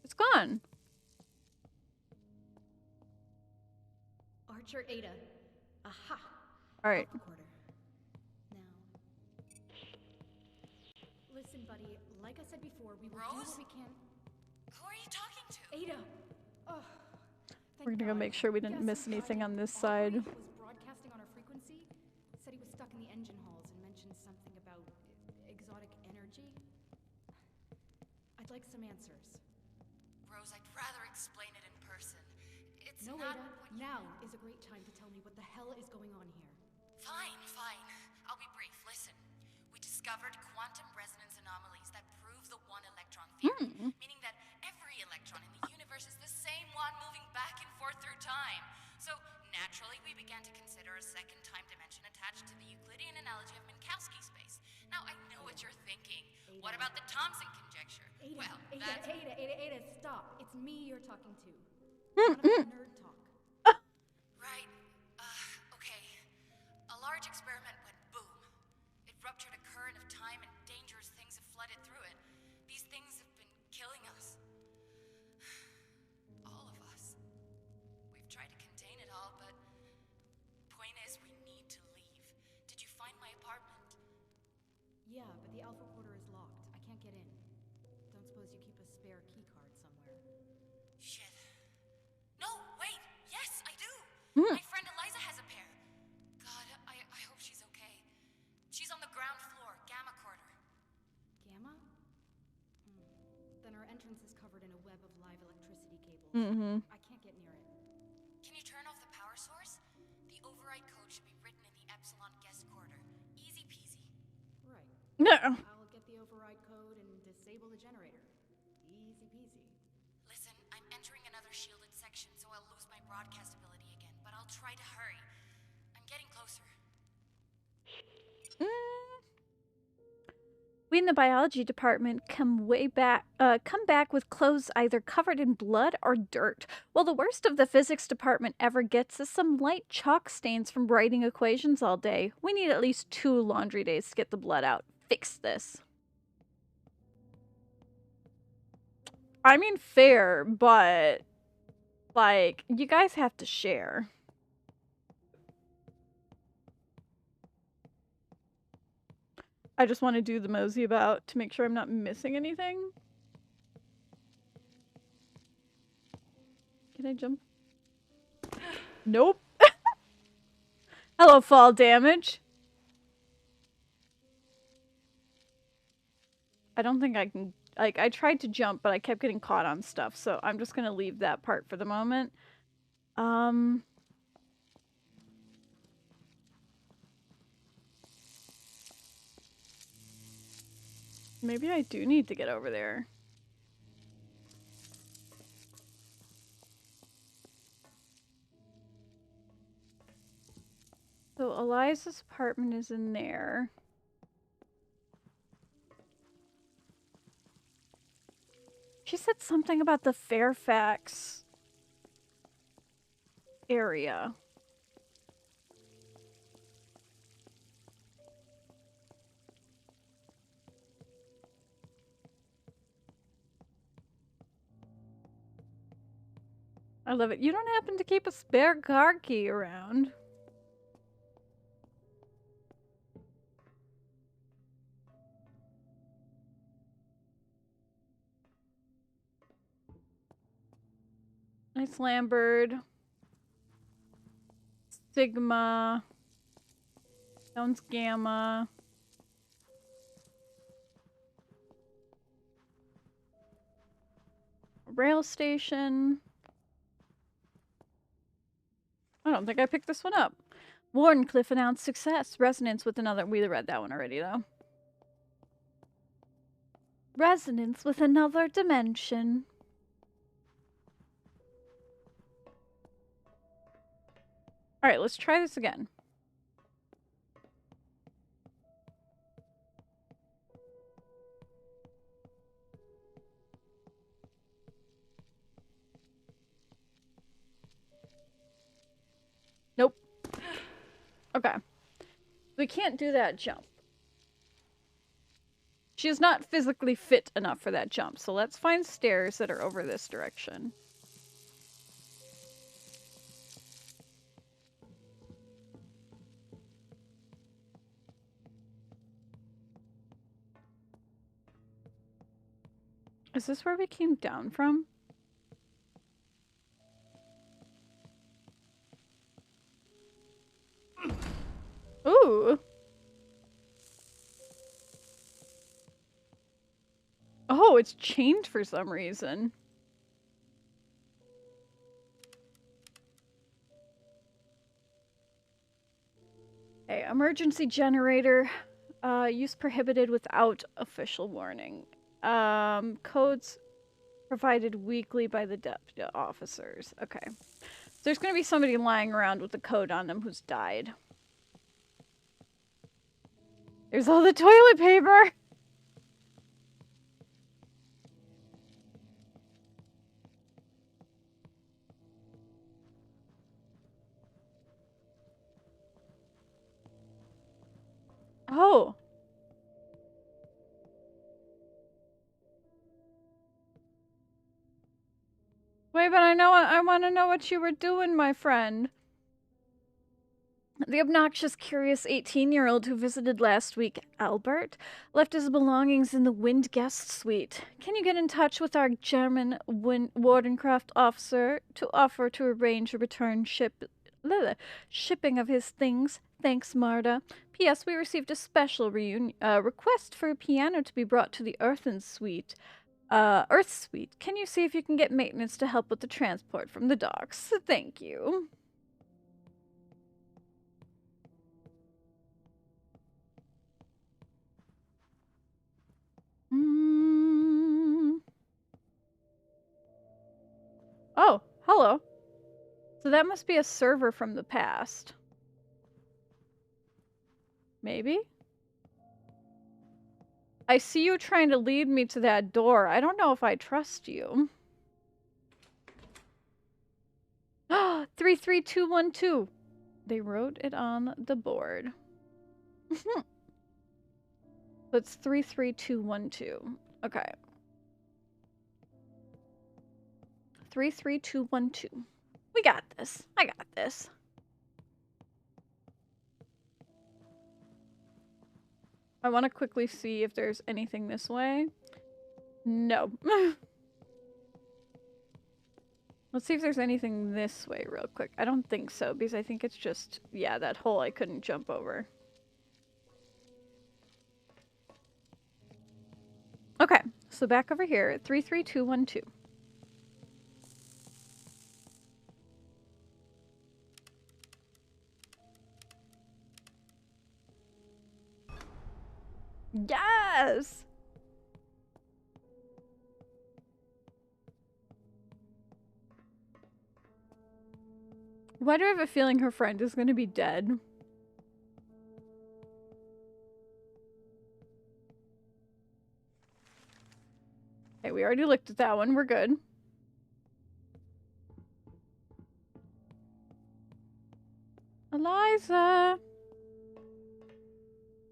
It's gone. Archer Ada. Aha. All right. Alpha quarter. Now. Listen, buddy. Like I said before, we will do Rose? what we can. Who are you talking to? Ada. Oh. We're gonna go make sure we didn't miss anything on this side. Was broadcasting on our frequency. Said he was stuck in the engine halls and mentioned something about exotic energy. I'd like some answers. Rose, I'd rather explain it in person. It's No, not Ada. what you Now know. is a great time to tell me what the hell is going on here. Fine, fine. I'll be brief. Listen. We discovered quantum resonance anomalies that prove the one-electron theory, meaning that every electron in the universe is the same one moving back and forth through time. So, naturally, we began to consider a second time dimension attached to the Euclidean analogy of Minkowski space. Now, I know what you're thinking. What about the Thomson conjecture? Ada, Well, Ada, that's... Ada, stop. It's me you're talking to. None of that nerd talk. Right. Okay. A large experiment went boom. It ruptured a current of time and dangerous things have flooded through it. These things have been killing us. All of us. We've tried to contain it all, but point is we need to leave. Did you find my apartment? Yeah, but the Alpha quarter is locked. I can't get in. Don't suppose you keep a spare key card somewhere. Shit. No, wait! Yes, I do! My friend Eliza has a pair. God, I hope she's okay. She's on the ground floor, Gamma quarter. Gamma? Then our entrance is covered in a web of live electricity cables. I can't get near it. Can you turn off the power source? The override code should be written in the Epsilon guest quarter. Easy peasy. Right. No. I'll get the override code and disable the generator. Easy peasy. Listen, I'm entering another shielded section, so I'll lose my broadcast ability again, but I'll try to hurry. I'm getting closer. We in the biology department come back with clothes either covered in blood or dirt. Well, the worst of the physics department ever gets is some light chalk stains from writing equations all day. We need at least 2 laundry days to get the blood out. Fix this. I mean, fair, but like, you guys have to share. I just want to do the mosey about to make sure I'm not missing anything. Can I jump? Nope. Hello, fall damage. I don't think I can, like, I tried to jump, but I kept getting caught on stuff, so I'm just gonna leave that part for the moment. Maybe I do need to get over there. So Eliza's apartment is in there. She said something about the Fairfax area. I love it. You don't happen to keep a spare car key around. Nice Lambert. Sigma. Sounds Gamma. Rail station. I don't think I picked this one up. Wardenclyffe announced success. Resonance with another. We read that one already, though. Resonance with another dimension. Alright, let's try this again. Nope. Okay. We can't do that jump. She is not physically fit enough for that jump, so let's find stairs that are over this direction. Is this where we came down from? Ooh. Oh, it's chained for some reason. Okay, emergency generator. Use prohibited without official warning. Codes provided weekly by the deputy officers. Okay. There's gonna be somebody lying around with a code on them who's died. There's all the toilet paper! Oh. Wait, but I want to know what you were doing, my friend. The obnoxious, curious 18-year-old who visited last week, Albert, left his belongings in the Wind Guest Suite. Can you get in touch with our German Wardencraft officer to offer to arrange a return shipping of his things? Thanks, Marta. P.S. We received a special request for a piano to be brought to the Earth Suite. Can you see if you can get maintenance to help with the transport from the docks? Thank you. Oh, hello. So that must be a server from the past. Maybe? I see you trying to lead me to that door. I don't know if I trust you. 33212. They wrote it on the board. That's 33212. Okay. 33212. We got this. I got this. I want to quickly see if there's anything this way. No. Let's see if there's anything this way real quick. I don't think so, because I think it's just, yeah, that hole I couldn't jump over. Okay, so back over here at 33212. Yes! Why do I have a feeling her friend is going to be dead? Okay, we already looked at that one. We're good. Eliza!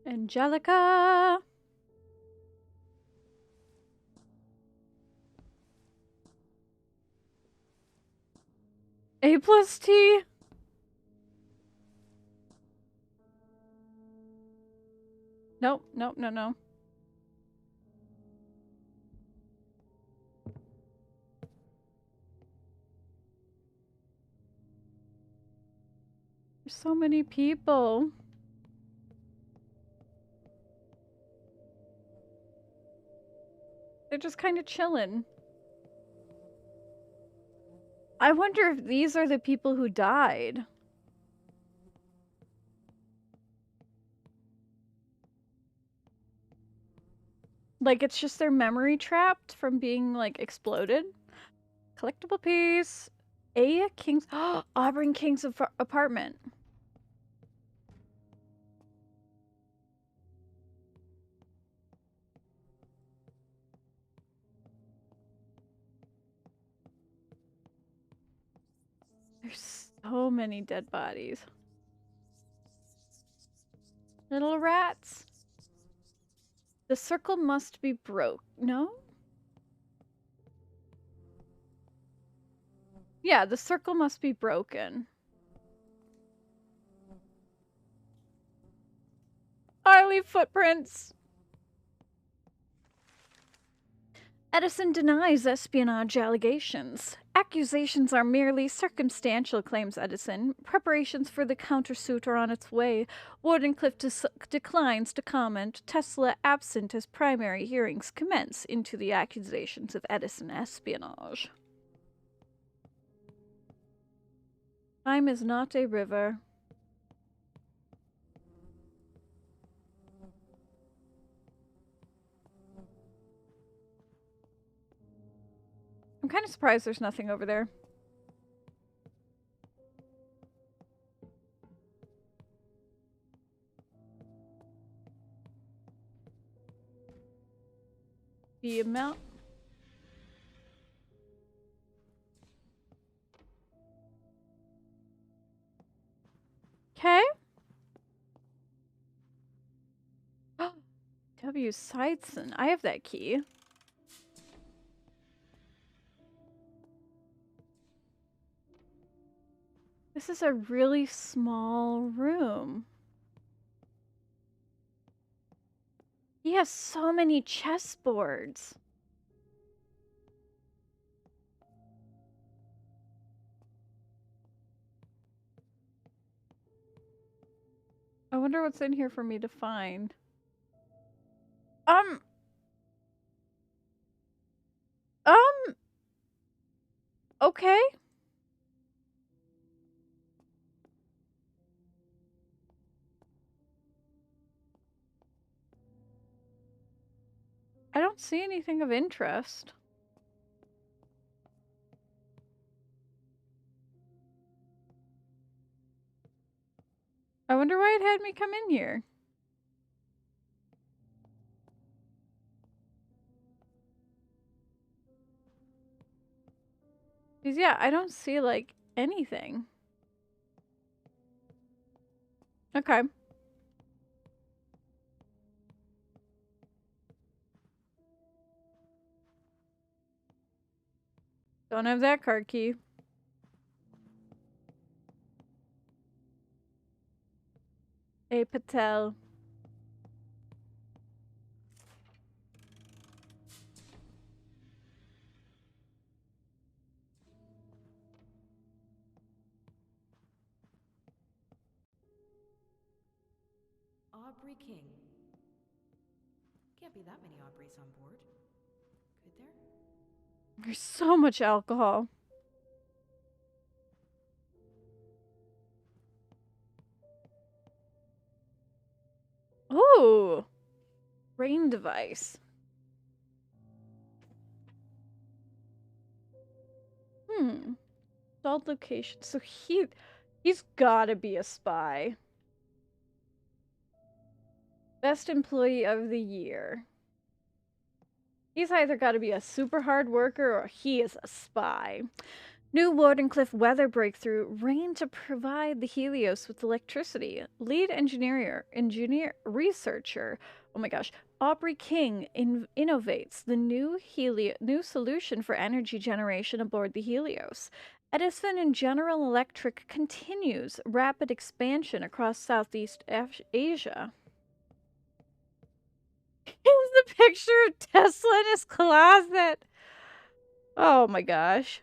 Angelica! A plus T? Nope, nope, no, no. There's so many people. They're just kind of chilling. I wonder if these are the people who died. Like, it's just their memory trapped from being, like, exploded. Collectible piece. A King's... Auburn King's apartment. There's So many dead bodies. Little rats. The circle must be broke. No? Yeah, the circle must be broken. I leave footprints. Edison denies espionage allegations. Accusations are merely circumstantial, claims Edison. Preparations for the countersuit are on its way. Wardenclyffe declines to comment. Tesla absent as primary hearings commence into the accusations of Edison espionage. Time is not a river. I'm kind of surprised there's nothing over there. The amount... Okay. W. Seidson. I have that key. This is a really small room. He has so many chessboards. I wonder what's in here for me to find. Okay. I don't see anything of interest. I wonder why it had me come in here. Because, yeah, I don't see, like, anything. Okay. Don't have that card key. A Patel. Aubrey King. Can't be that many Aubreys on board. Could there? There's so much alcohol. Ooh. Rain device. Installed location. So he's gotta be a spy. Best employee of the year. He's either gotta be a super hard worker or he is a spy. New Wardenclyffe weather breakthrough. Rain to provide the Helios with electricity. Lead researcher. Oh my gosh. Aubrey King innovates the new solution for energy generation aboard the Helios. Edison and General Electric continues rapid expansion across Southeast Asia. Here's the picture of Tesla in his closet. Oh my gosh.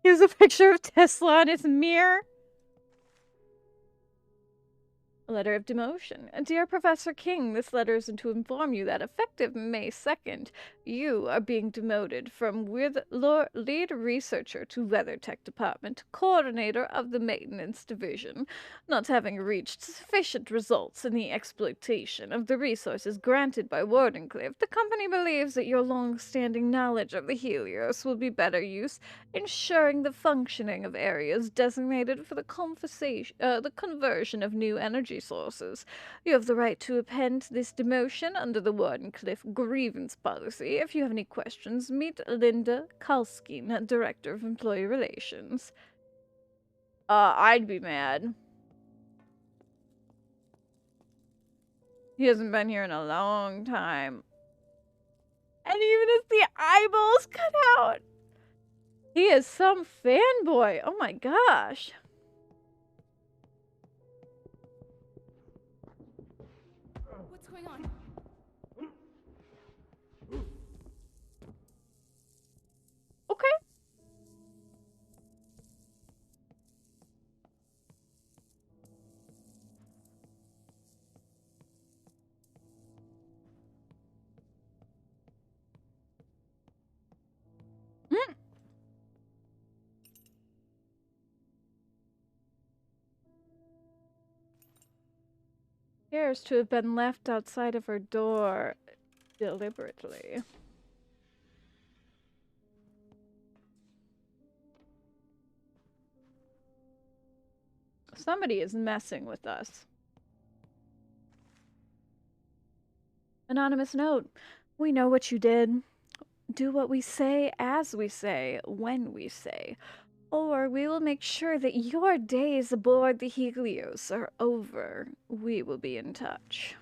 Here's a picture of Tesla in his mirror. A letter of demotion. Dear Professor King, this letter is to inform you that effective May 2nd, you are being demoted from lead researcher to weather tech department, coordinator of the maintenance division. Not having reached sufficient results in the exploitation of the resources granted by Wardenclyffe, the company believes that your long-standing knowledge of the Helios will be better use ensuring the functioning of areas designated for the conversion of new energy resources. You have the right to append this demotion under the Wardenclyffe grievance policy. If you have any questions, meet Linda Kalskine, Director of Employee Relations. I'd be mad. He hasn't been here in a long time. And even as the eyeballs cut out, he is some fanboy. Oh my gosh. What's going on? Okay. Mm. Appears to have been left outside of her door deliberately. Somebody is messing with us. Anonymous note. We know what you did. Do what we say, as we say, when we say. Or we will make sure that your days aboard the Helios are over. We will be in touch.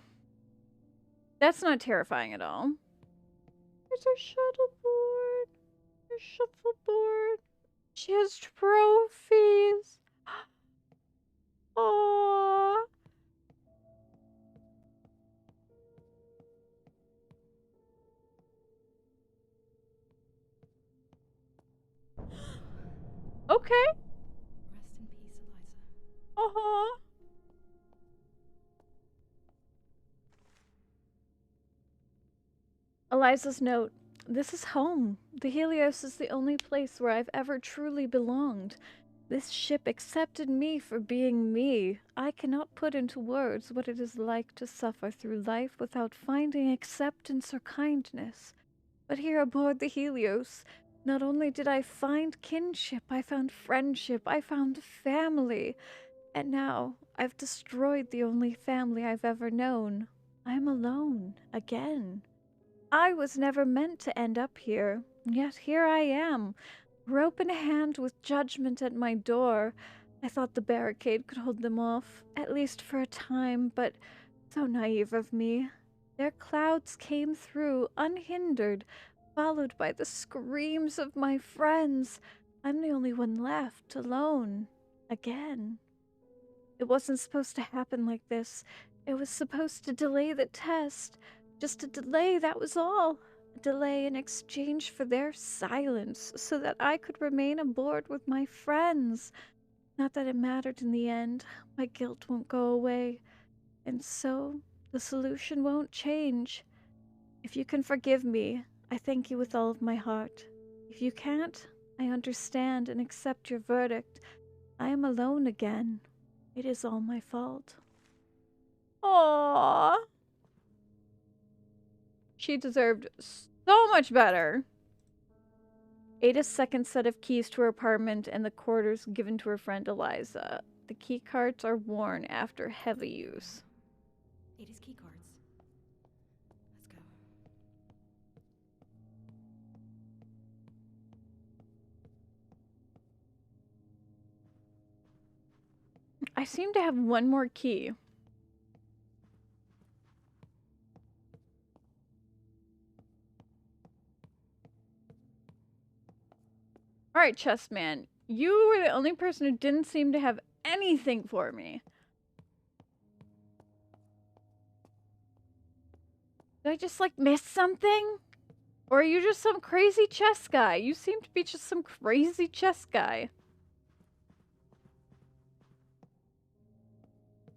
That's not terrifying at all. There's our shuttleboard. Her shuffleboard. She has trophies. Aww. Okay. Rest in peace, Eliza. Uh-huh. Eliza's note. This is home. The Helios is the only place where I've ever truly belonged. This ship accepted me for being me. I cannot put into words what it is like to suffer through life without finding acceptance or kindness. But here aboard the Helios, not only did I find kinship, I found friendship, I found family. And now I've destroyed the only family I've ever known. I'm alone again. I was never meant to end up here, yet here I am, rope in hand with judgment at my door. I thought the barricade could hold them off, at least for a time, but so naive of me. Their clouds came through, unhindered, followed by the screams of my friends. I'm the only one left, alone, again. It wasn't supposed to happen like this. It was supposed to delay the test. Just a delay, that was all. A delay in exchange for their silence, so that I could remain aboard with my friends. Not that it mattered in the end. My guilt won't go away. And so, the solution won't change. If you can forgive me, I thank you with all of my heart. If you can't, I understand and accept your verdict. I am alone again. It is all my fault. Aww. She deserved so much better. Ada's second set of keys to her apartment and the quarters given to her friend Eliza. The key cards are worn after heavy use. Ada's key cards. Let's go. I seem to have one more key. Alright, Chessman. You were the only person who didn't seem to have anything for me. Did I just, like, miss something? Or are you just some crazy chess guy? You seem to be just some crazy chess guy.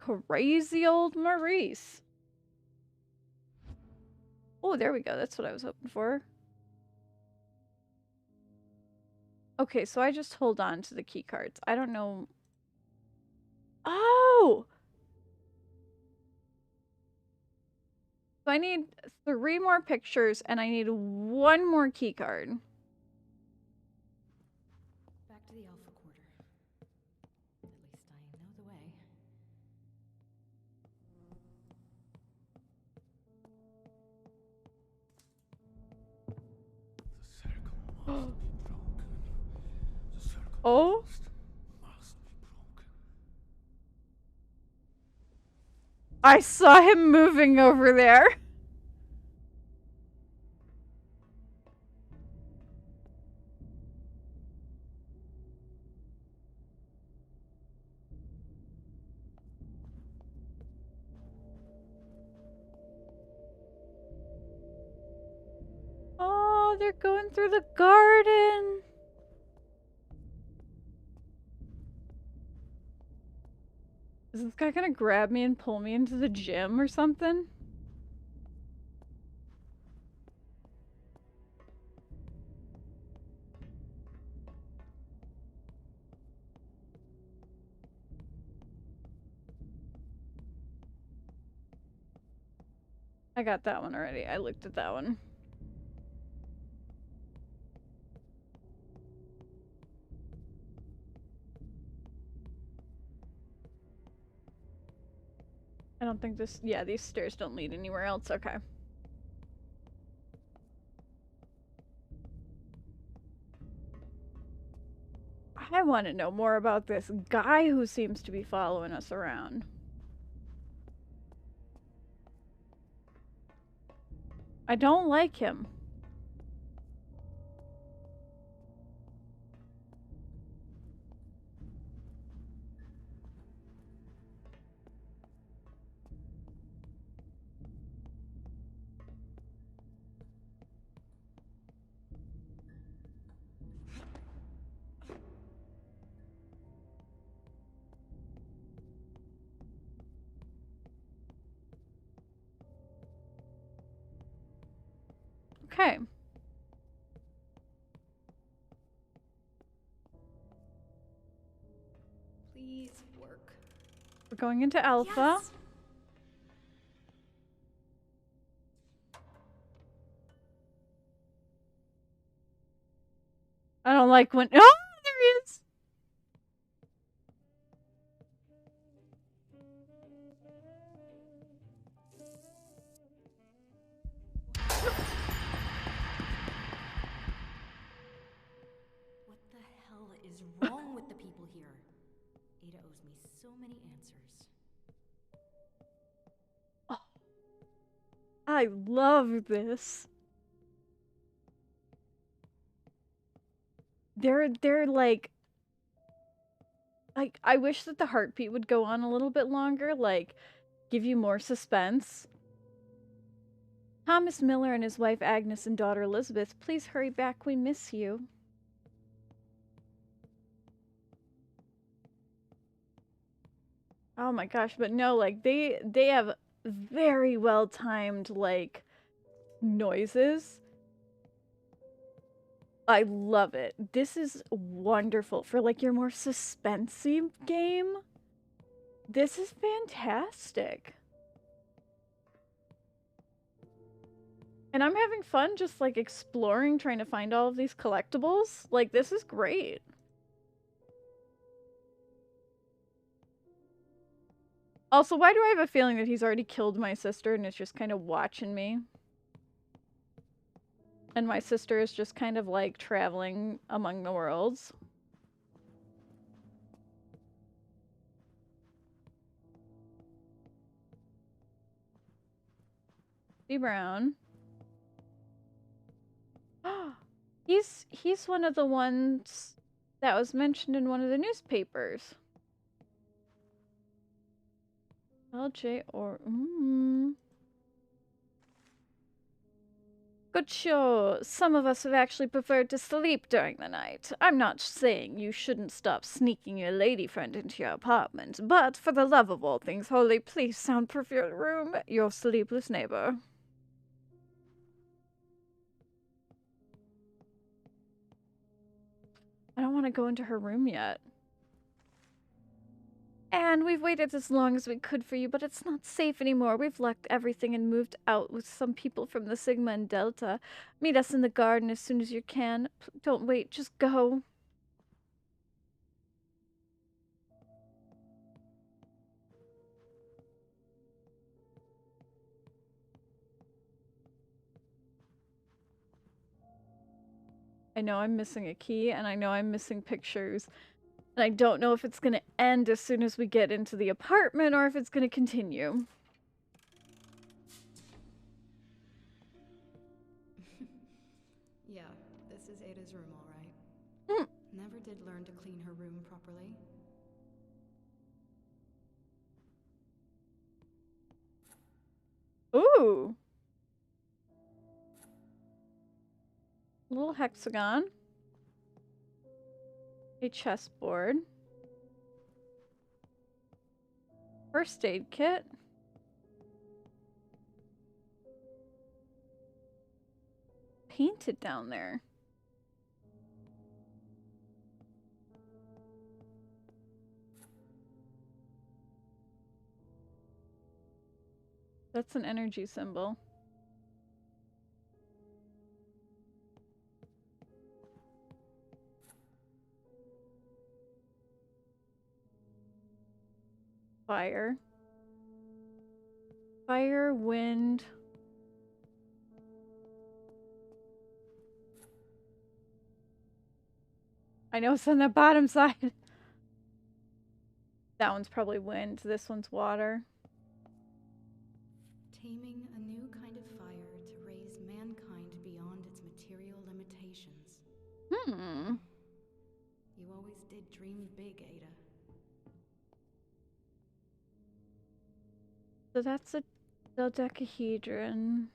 Crazy old Maurice. Oh, there we go. That's what I was hoping for. Okay, so I just hold on to the key cards. I don't know. Oh! So I need 3 more pictures and I need 1 more key card. Back to the Alpha Quarter. At least I know the way. Oh? I saw him moving over there. Oh, they're going through the garden. Is this guy gonna grab me and pull me into the gym or something? I got that one already. I looked at that one. I don't think this... Yeah, these stairs don't lead anywhere else. Okay. I want to know more about this guy who seems to be following us around. I don't like him. Okay. Please work. We're going into Alpha. Yes. I don't like when... Oh, there he is! What the hell is wrong with the people here? Ada owes me so many answers. Oh, I love this. They're like... I wish that the heartbeat would go on a little bit longer, like, give you more suspense. Thomas Miller and his wife Agnes and daughter Elizabeth, please hurry back, we miss you. Oh my gosh, but no, like, they have very well timed, like, noises. I love it. This is wonderful for, like, your more suspensey game. This is fantastic. And I'm having fun just, like, exploring, trying to find all of these collectibles. Like, this is great. Also, why do I have a feeling that he's already killed my sister and is just kind of watching me? And my sister is just kind of, like, traveling among the worlds. B. Brown. He's one of the ones that was mentioned in one of the newspapers. LJ or Good show. Some of us have actually preferred to sleep during the night. I'm not saying you shouldn't stop sneaking your lady friend into your apartment, but for the love of all things holy, please soundproof your room. Your sleepless neighbor. I don't want to go into her room yet. And we've waited as long as we could for you, but it's not safe anymore. We've locked everything and moved out with some people from the Sigma and Delta. Meet us in the garden as soon as you can. Don't wait, just go. I know I'm missing a key, and I know I'm missing pictures. And I don't know if it's going to end as soon as we get into the apartment or if it's going to continue. Yeah, this is Ada's room, all right. Mm. Never did learn to clean her room properly. Ooh. Little hexagon. A chessboard. First aid kit. Painted down there. That's an energy symbol. Fire. Fire, wind. I know it's on the bottom side. That one's probably wind. This one's water. Taming a new kind of fire to raise mankind beyond its material limitations. Hmm. You always did dream big, Ada. So that's a dodecahedron.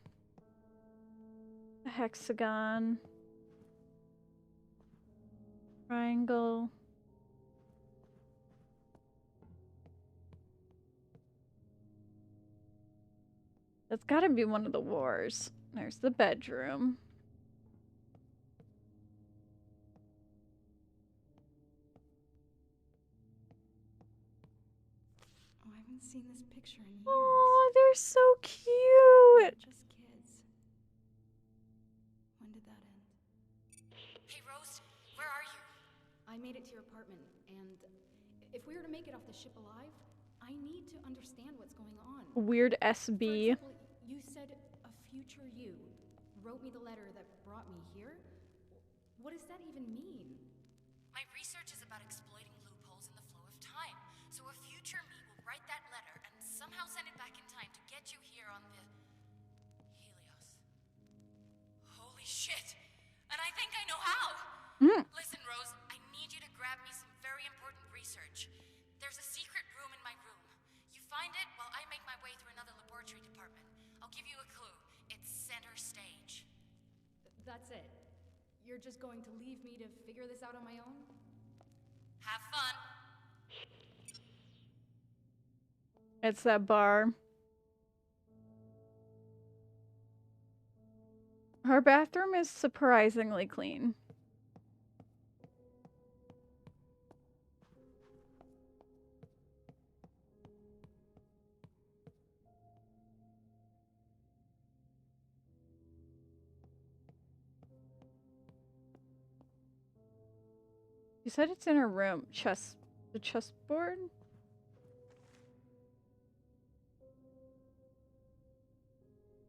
A hexagon. Triangle. That's gotta be one of the wars. There's the bedroom. Oh, I haven't seen this picture in years. Oh, they're so cute. Just kids. When did that end? Hey, Rose, where are you? I made it to your apartment, and if we were to make it off the ship alive, I need to understand what's going on. Weird For SB. example, you said a future you wrote me the letter that brought me here. What does that even mean? My research is about exploiting loopholes in the flow of time. So a future me will write that letter and somehow send it back in time to get you here on the Helios. Holy shit! And I think I know how! Listen, Rose, I need you to grab me some very important research. There's a secret room in my room. You find it while I make my way through another laboratory department. I'll give you a clue. It's center stage. That's it. You're just going to leave me to figure this out on my own? Have fun. It's that bar. Her bathroom is surprisingly clean. You said it's in her room. The chessboard?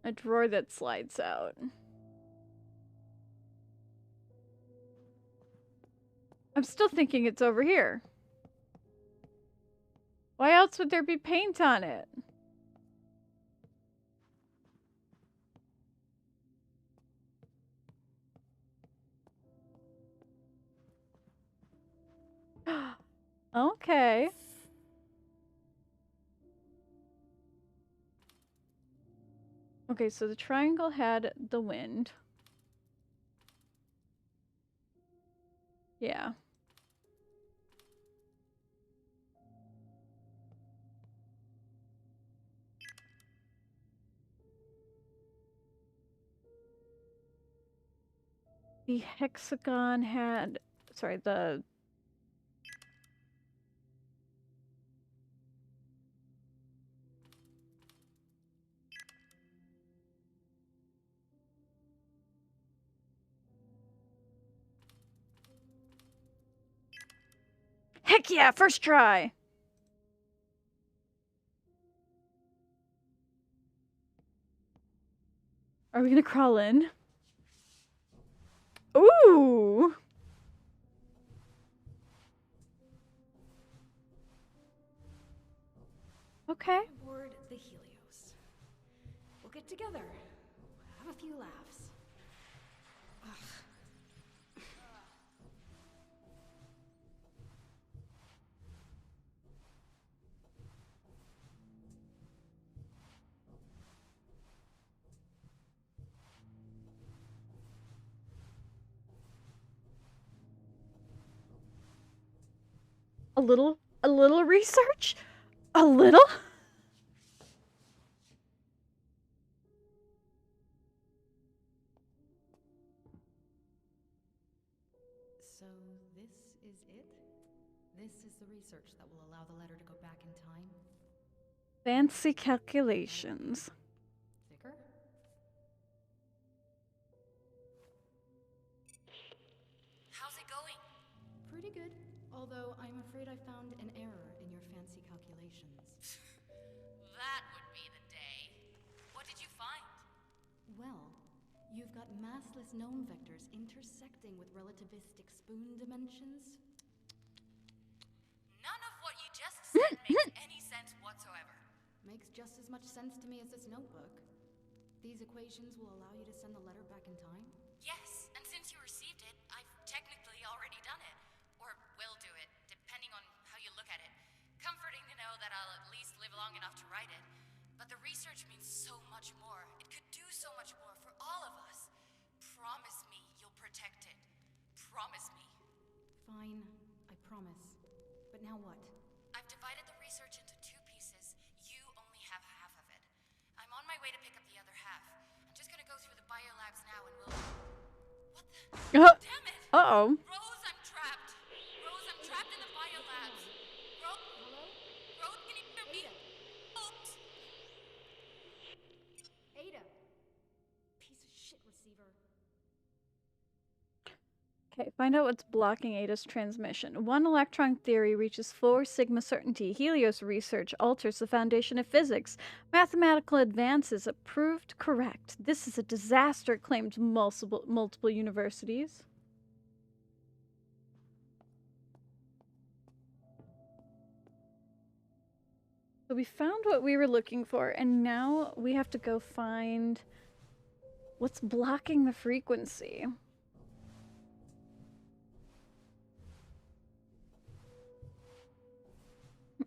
A drawer that slides out. I'm still thinking it's over here. Why else would there be paint on it? Okay. Okay, so the triangle had the wind. Yeah. The hexagon had, sorry, the heck yeah, first try. Are we gonna crawl in? Ooh. Okay. Aboard the Helios. We'll get together. Have a few laughs. Ugh. A little research? A little? So this is it? This is the research that will allow the letter to go back in time? Fancy calculations. Thicker? How's it going? Pretty good. Although I'm afraid I found an error in your fancy calculations. That would be the day. What did you find? Well, you've got massless gnome vectors intersecting with relativistic spoon dimensions. None of what you just said makes any sense whatsoever. Makes just as much sense to me as this notebook. These equations will allow you to send the letter back in time? Yes, and since you received it, I've technically already done it. Or will do it, depending on how you look at it. Comforting to know that I'll at least live long enough to write it. But the research means so much more. It could do so much more for all of us. Promise me you'll protect it. Promise me. Fine, I promise. But now what? I've divided the research into 2 pieces. You only have half of it. I'm on my way to pick up the other half. I'm just gonna go through the biolabs now and we'll... What the... Damn it! Uh-oh. Rose, I'm trapped! Rose, I'm trapped in the biolabs! Rose... Hello? Rose, can you hear me? Ada. Oops! Ada! Piece of shit receiver. Okay, find out what's blocking Ada's transmission. One electron theory reaches 4 sigma certainty. Helios research alters the foundation of physics. Mathematical advances are proved correct. This is a disaster, claimed multiple universities. So we found what we were looking for, and now we have to go find what's blocking the frequency.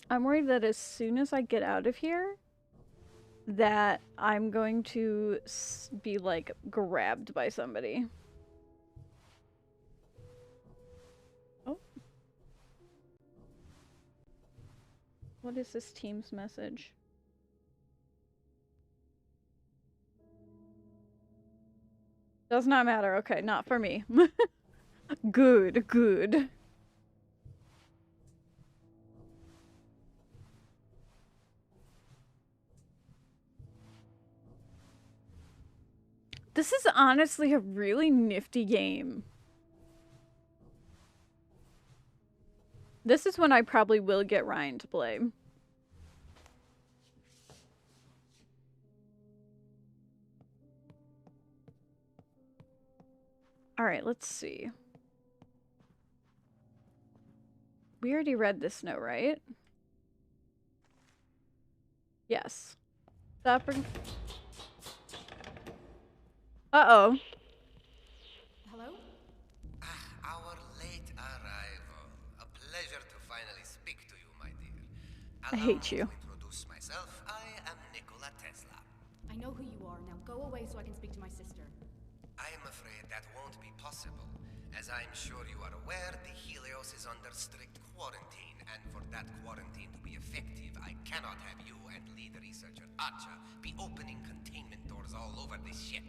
I'm worried that as soon as I get out of here, that I'm going to be, like, grabbed by somebody. Oh. What is this team's message? Does not matter. Okay, not for me. Good, good. This is honestly a really nifty game. This is when I probably will get Ryan to play. Alright, let's see. We already read this note, right? Yes. Stop. Uh-oh. Hello? Our late arrival. A pleasure to finally speak to you, my dear. I hate you. To introduce myself, I am Nikola Tesla. I know who you are. Now go away so I can speak to my sister. I am afraid that won't be possible. As I'm sure you are aware, the Helios is under strict quarantine, and for that quarantine to be effective, I cannot have you and lead researcher Archer be opening containment doors all over this ship.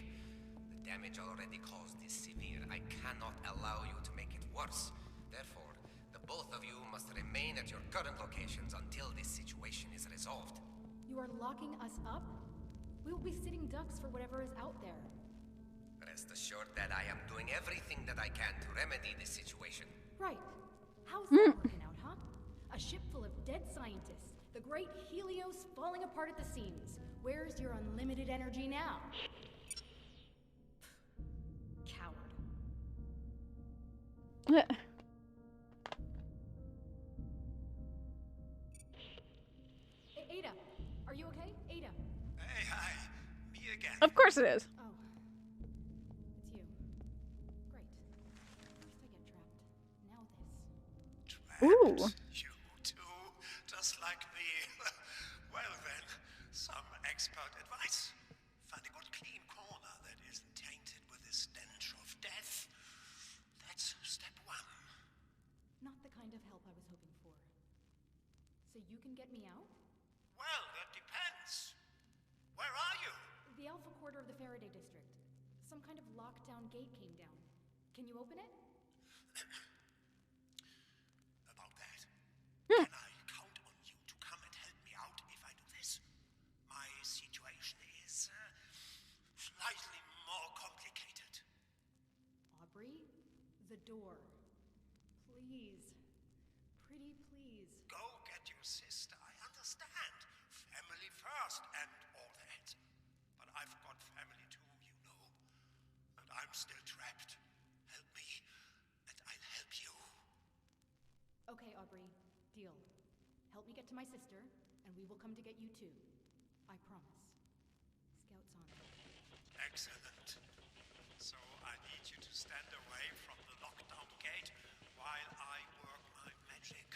The damage already caused is severe. I cannot allow you to make it worse. Therefore, the both of you must remain at your current locations until this situation is resolved. You are locking us up? We will be sitting ducks for whatever is out there. Rest assured that I am doing everything that I can to remedy this situation. Right. How's that working out, huh? A ship full of dead scientists. The great Helios falling apart at the seams. Where's your unlimited energy now? Coward. Ada, Are you okay? Ada. Hey, hi. Me again. Of course it is. Oh. It's you. Great. First I get trapped. Now this. Trapped. Ooh. You too, just like me. Well then, some expert advice. Find a good clean corner that isn't tainted with the stench of death. That's step one. Not the kind of help I was hoping for. So you can get me out? Well, that depends. Where are you? The Alpha Quarter of the Faraday District. Some kind of lockdown gate came down. Can you open it? About that. Can I count on you to come and help me out if I do this? My situation is slightly more complicated. Aubrey? The door. Please. Pretty please. Go get your sister, I understand. Family first and all that. But I've got family too, you know. And I'm still trapped. Help me, and I'll help you. Okay, Aubrey. Deal. Help me get to my sister, and we will come to get you too. I promise. Scouts on. Excellent. So I need you to stand away from the lockdown gate while I work my magic.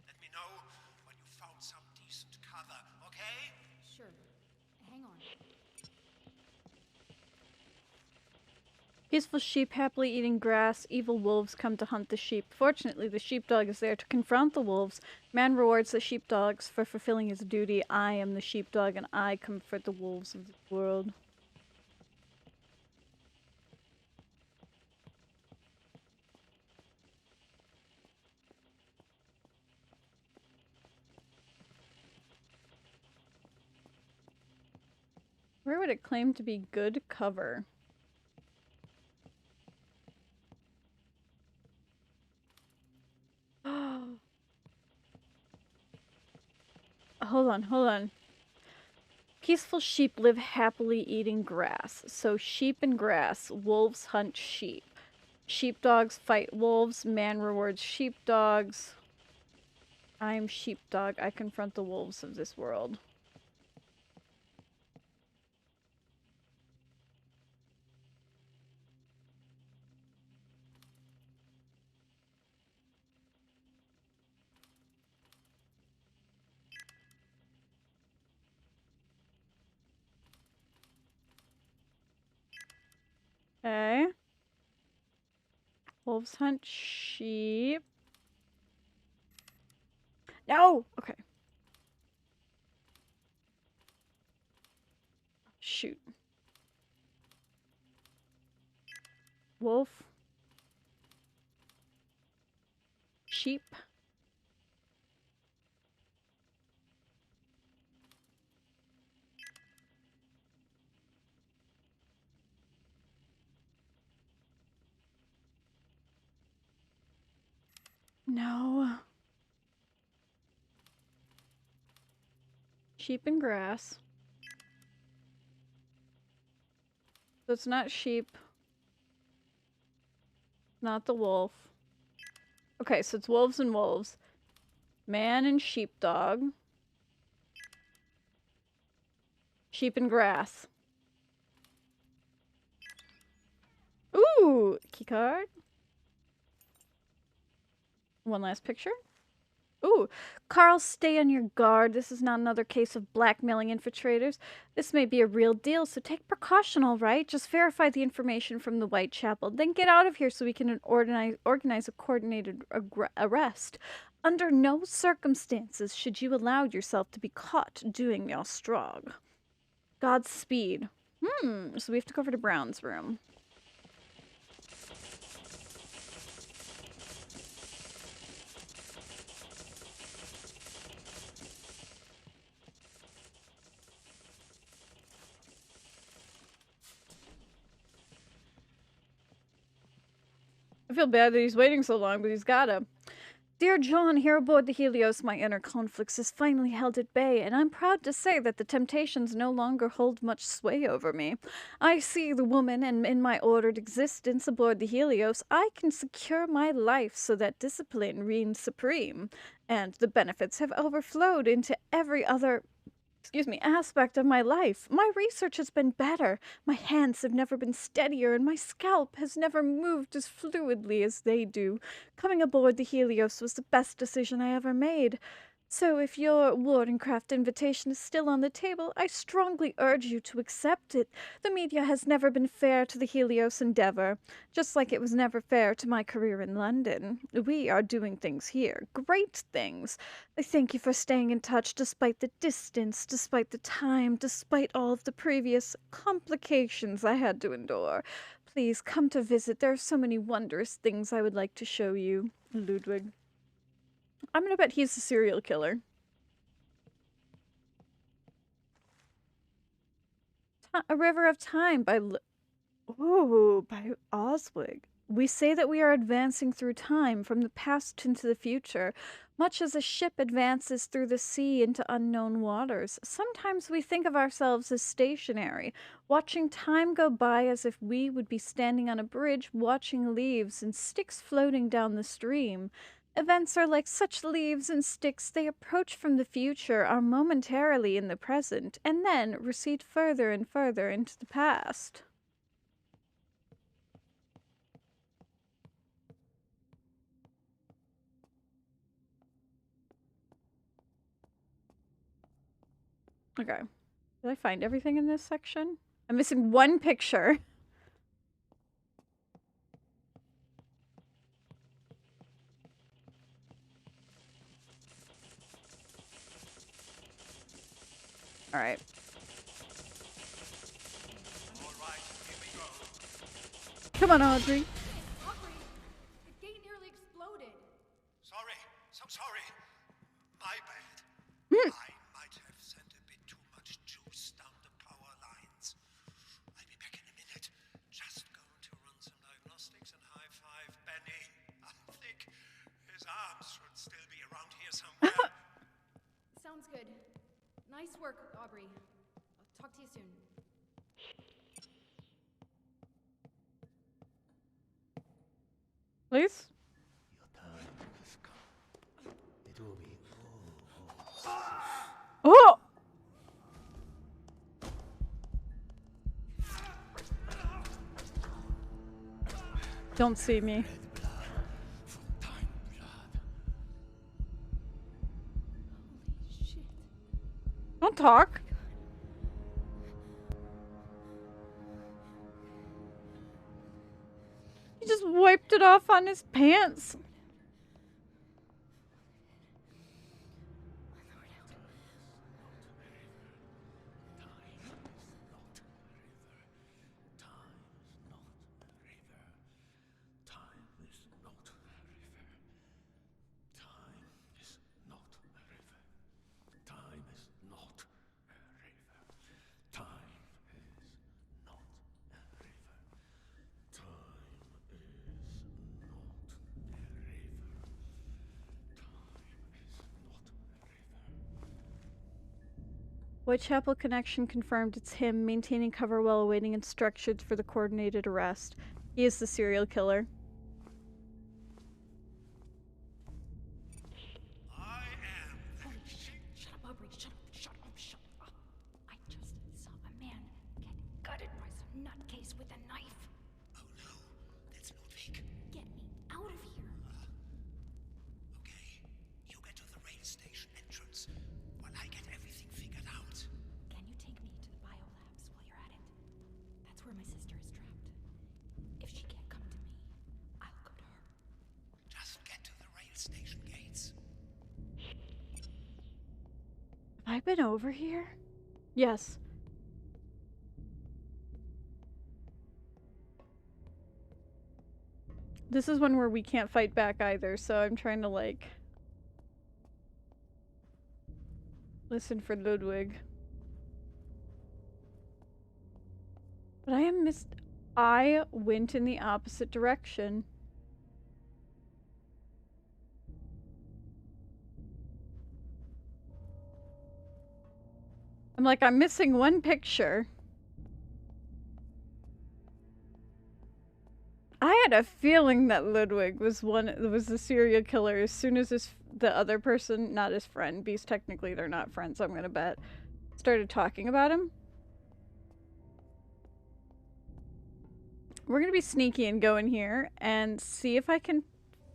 Let me know when you found some decent cover, okay? Sure. Hang on. Peaceful sheep happily eating grass. Evil wolves come to hunt the sheep. Fortunately, the sheepdog is there to confront the wolves. Man rewards the sheepdogs for fulfilling his duty. I am the sheepdog, and I comfort the wolves of the world. Where would it claim to be good cover? Hold on. Peaceful sheep live happily eating grass. So sheep and grass. Wolves hunt sheep. Sheepdogs fight wolves. Man rewards sheepdogs. I am sheepdog. I confront the wolves of this world. Okay. Wolves hunt sheep. No! Okay. Shoot. Wolf. Sheep. No. Sheep and grass. So it's not sheep. Not the wolf. Okay, so it's wolves and wolves. Man and sheepdog. Sheep and grass. Ooh! Keycard. One last picture. Ooh, Carl, stay on your guard. This is not another case of blackmailing infiltrators. This may be a real deal, so take precaution, all right? Just verify the information from the Whitechapel, then get out of here so we can organize a coordinated arrest. Under no circumstances should you allow yourself to be caught doing your strog. Godspeed. So we have to go over to Brown's room. I feel bad that he's waiting so long, but he's gotta. Dear John, here aboard the Helios, my inner conflicts is finally held at bay, and I'm proud to say that the temptations no longer hold much sway over me. I see the woman, and in my ordered existence aboard the Helios, I can secure my life so that discipline reigns supreme, and the benefits have overflowed into every other aspect of my life. My research has been better. My hands have never been steadier, and my scalp has never moved as fluidly as they do. Coming aboard the Helios was the best decision I ever made. So if your Wardencraft invitation is still on the table, I strongly urge you to accept it. The media has never been fair to the Helios endeavor, just like it was never fair to my career in London. We are doing things here, great things. I thank you for staying in touch despite the distance, despite the time, despite all of the previous complications I had to endure. Please come to visit. There are so many wondrous things I would like to show you. Ludwig. I'm gonna bet he's a serial killer. A River of Time by by Oswig. We say that we are advancing through time, from the past into the future, much as a ship advances through the sea into unknown waters. Sometimes we think of ourselves as stationary, watching time go by as if we would be standing on a bridge watching leaves and sticks floating down the stream. Events are like such leaves and sticks. They approach from the future, are momentarily in the present, and then recede further and further into the past. Okay. Did I find everything in this section? I'm missing one picture. All right. Come on, Audrey. Aubrey, the gate nearly exploded. Sorry, so sorry. My bad. I might have sent a bit too much juice down the power lines. I'll be back in a minute. Just going to run some diagnostics and high-five Benny. I think his arms should still be around here somewhere. Sounds good. Nice work, Aubrey. I'll talk to you soon. Please? Your time has come. It will be Oh! Don't see me. time blood. Holy shit. Don't talk. He just wiped it off on his pants. Whitechapel connection confirmed it's him, maintaining cover while awaiting instructions for the coordinated arrest. He is the serial killer. I am. Holy shit. Shut up, Aubrey. Shut up. I just saw a man get gutted by some nutcase with a knife. Oh no, that's Ludwig. Get me out of here. Okay, you get to the rail station entrance while I get everything figured out. Can you take me to the biolabs while you're at it? That's where my sister is trapped. If she can't come to me, I'll go to her. Just get to the rail station gates. Have I been over here? Yes. This is one where we can't fight back either, so I'm trying to, like, listen for Ludwig. But I went in the opposite direction. I'm like, I'm missing one picture. I had a feeling that Ludwig was the serial killer as soon as the other person, not his friend, because technically they're not friends, I'm gonna bet, started talking about him. We're gonna be sneaky and go in here and see if I can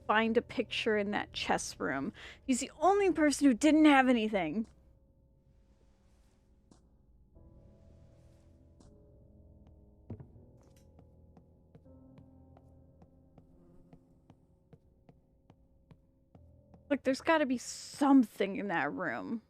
find a picture in that chess room. He's the only person who didn't have anything. Look, there's gotta be something in that room.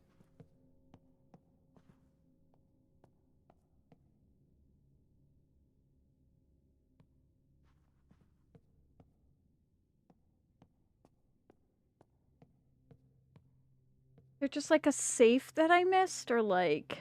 They're just like a safe that I missed, or like...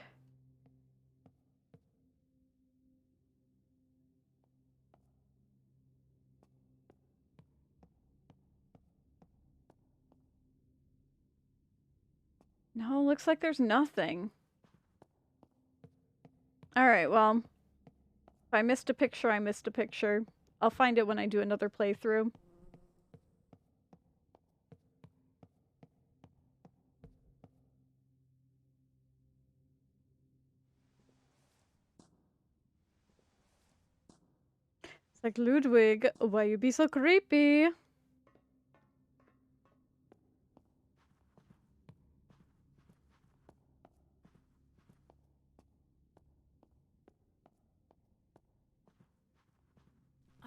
No, looks like there's nothing. Alright, well, if I missed a picture, I missed a picture. I'll find it when I do another playthrough. It's like, Ludwig, why you be so creepy? I'm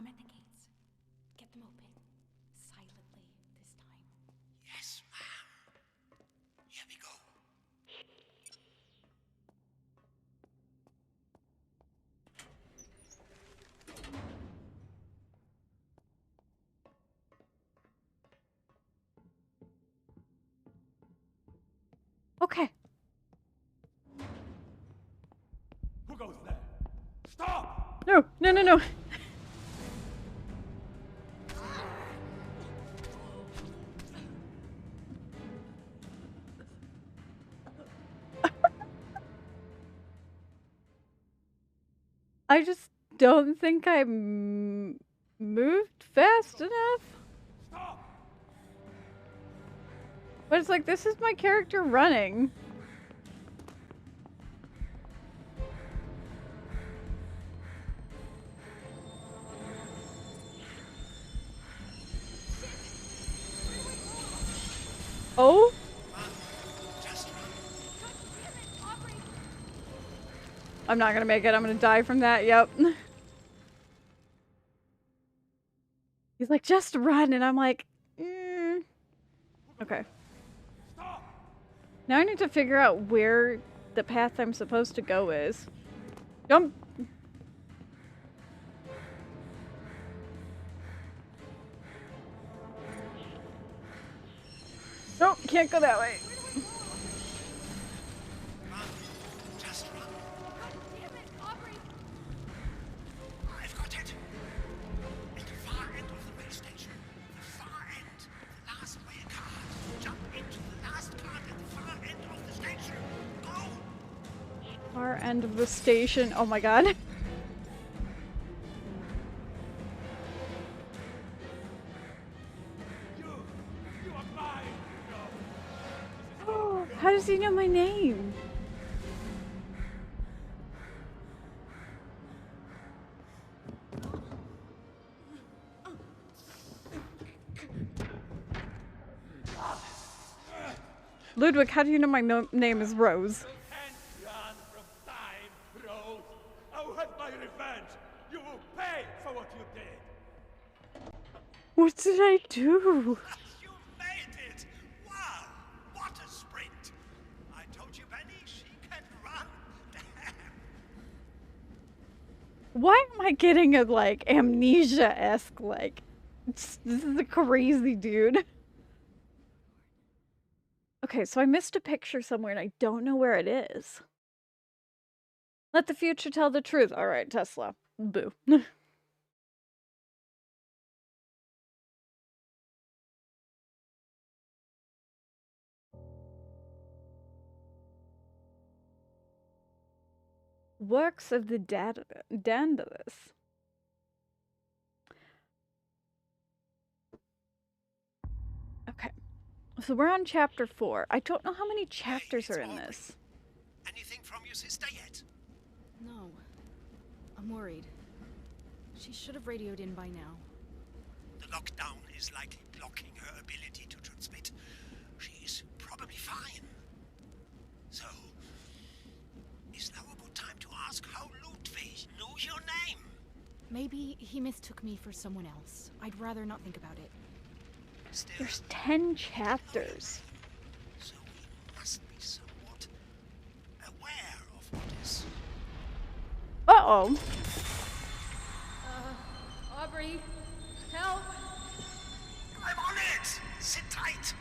at the gates. Get them open. Silently this time. Yes, ma'am. Here we go. Okay. Who goes there? Stop! No, no, no, no. I just don't think I moved fast enough. Stop! But it's like, this is my character running. Oh? Just run. I'm not gonna make it. I'm gonna die from that. Yep. He's like, just run. And I'm like, okay. Stop! Now I need to figure out where the path I'm supposed to go is. Jump! Nope, can't go that way. Just run. Damn it, Aubrey! I've got it. At the far end of the rail station. The far end. The last rail car. Jump into the last car at the far end of the station. Go! Far end of the station. Oh my god. You are mine! No. Oh, how does he know my name? Ludwig, how do you know my name is Rose? You can't run from time, Rose. I will have my revenge. You will pay for what you did. What did I do? You made it! Wow! What a sprint! I told you, Benny, she can run. Damn! Why am I getting a, like, amnesia-esque, like, this is a crazy dude. Okay, so I missed a picture somewhere and I don't know where it is. Let the future tell the truth. All right, Tesla. Boo. Works of the Daedalus. Okay. So we're on chapter 4. I don't know how many chapters Hey, are it's in Aubrey. this. Anything from your sister yet? No. I'm worried. She should have radioed in by now. The lockdown is likely blocking her ability to transmit. She's probably fine. So, is now a good time to ask how Ludwig knew your name? Maybe he mistook me for someone else. I'd rather not think about it. Still, There's 10 chapters. so we must be somewhat aware of what is. Uh-oh. Aubrey, help! I'm on it! Sit tight!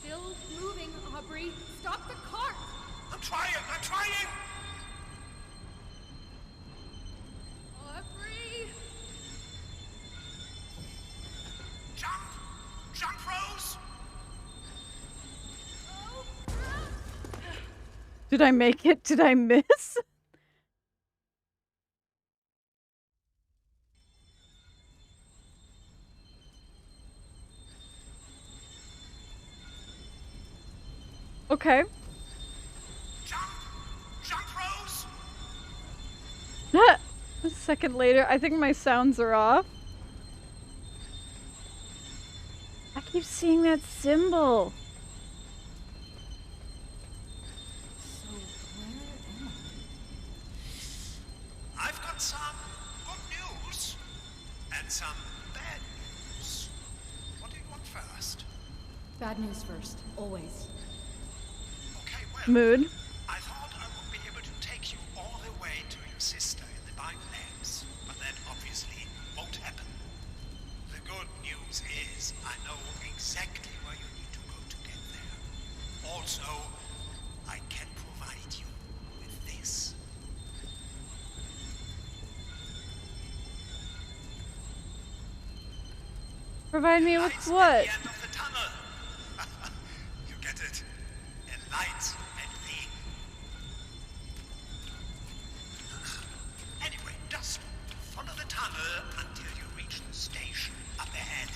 Still moving, Aubrey. Stop the cart! I'm trying! Aubrey! Jump! Jump, Rose! Oh, Did I make it? Did I miss? Okay. Jump, Rose! A second later, I think my sounds are off. I keep seeing that symbol. So, where am I? I've got some good news and some bad news. What do you want first? Bad news first, always. Okay, well, Mood. I thought I would be able to take you all the way to your sister in the Binelands, but that obviously won't happen. The good news is I know exactly where you need to go to get there. Also, I can provide you with this. Provide me with Lights what? at the end of the tunnel. You get it? A light at the... Anyway, just follow the tunnel until you reach the station up ahead.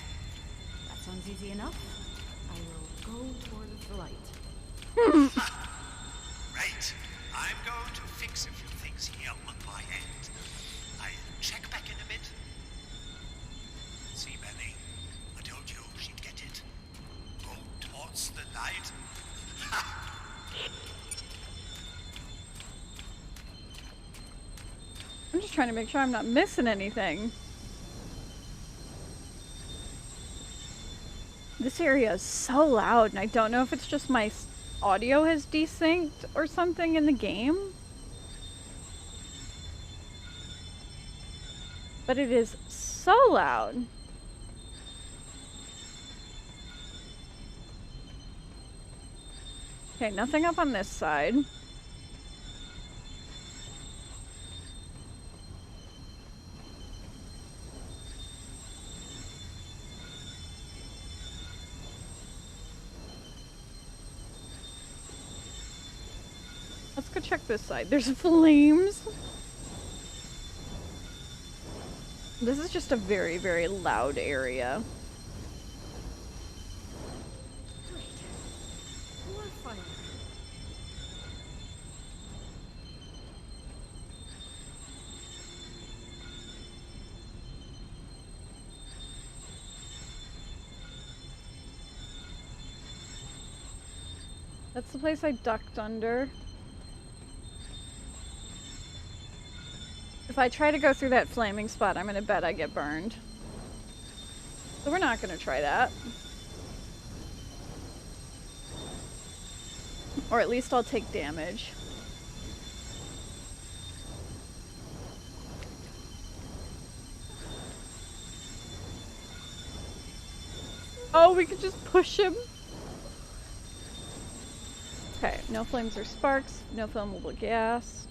That sounds easy enough. I will go towards the light. Right. I'm going to fix a few things here on my end. I'll check back in a bit. See, Benny? I told you she'd get it. Go towards the light. I'm just trying to make sure I'm not missing anything. This area is so loud, and I don't know if it's just my audio has desynced or something in the game. But it is so loud. Okay, nothing up on this side. Let's go check this side. There's flames. This is just a very, very loud area. Great. More fire. That's the place I ducked under. If I try to go through that flaming spot, I'm gonna bet I get burned. So we're not gonna try that. Or at least I'll take damage. Oh, we could just push him. Okay, no flames or sparks, no flammable gas.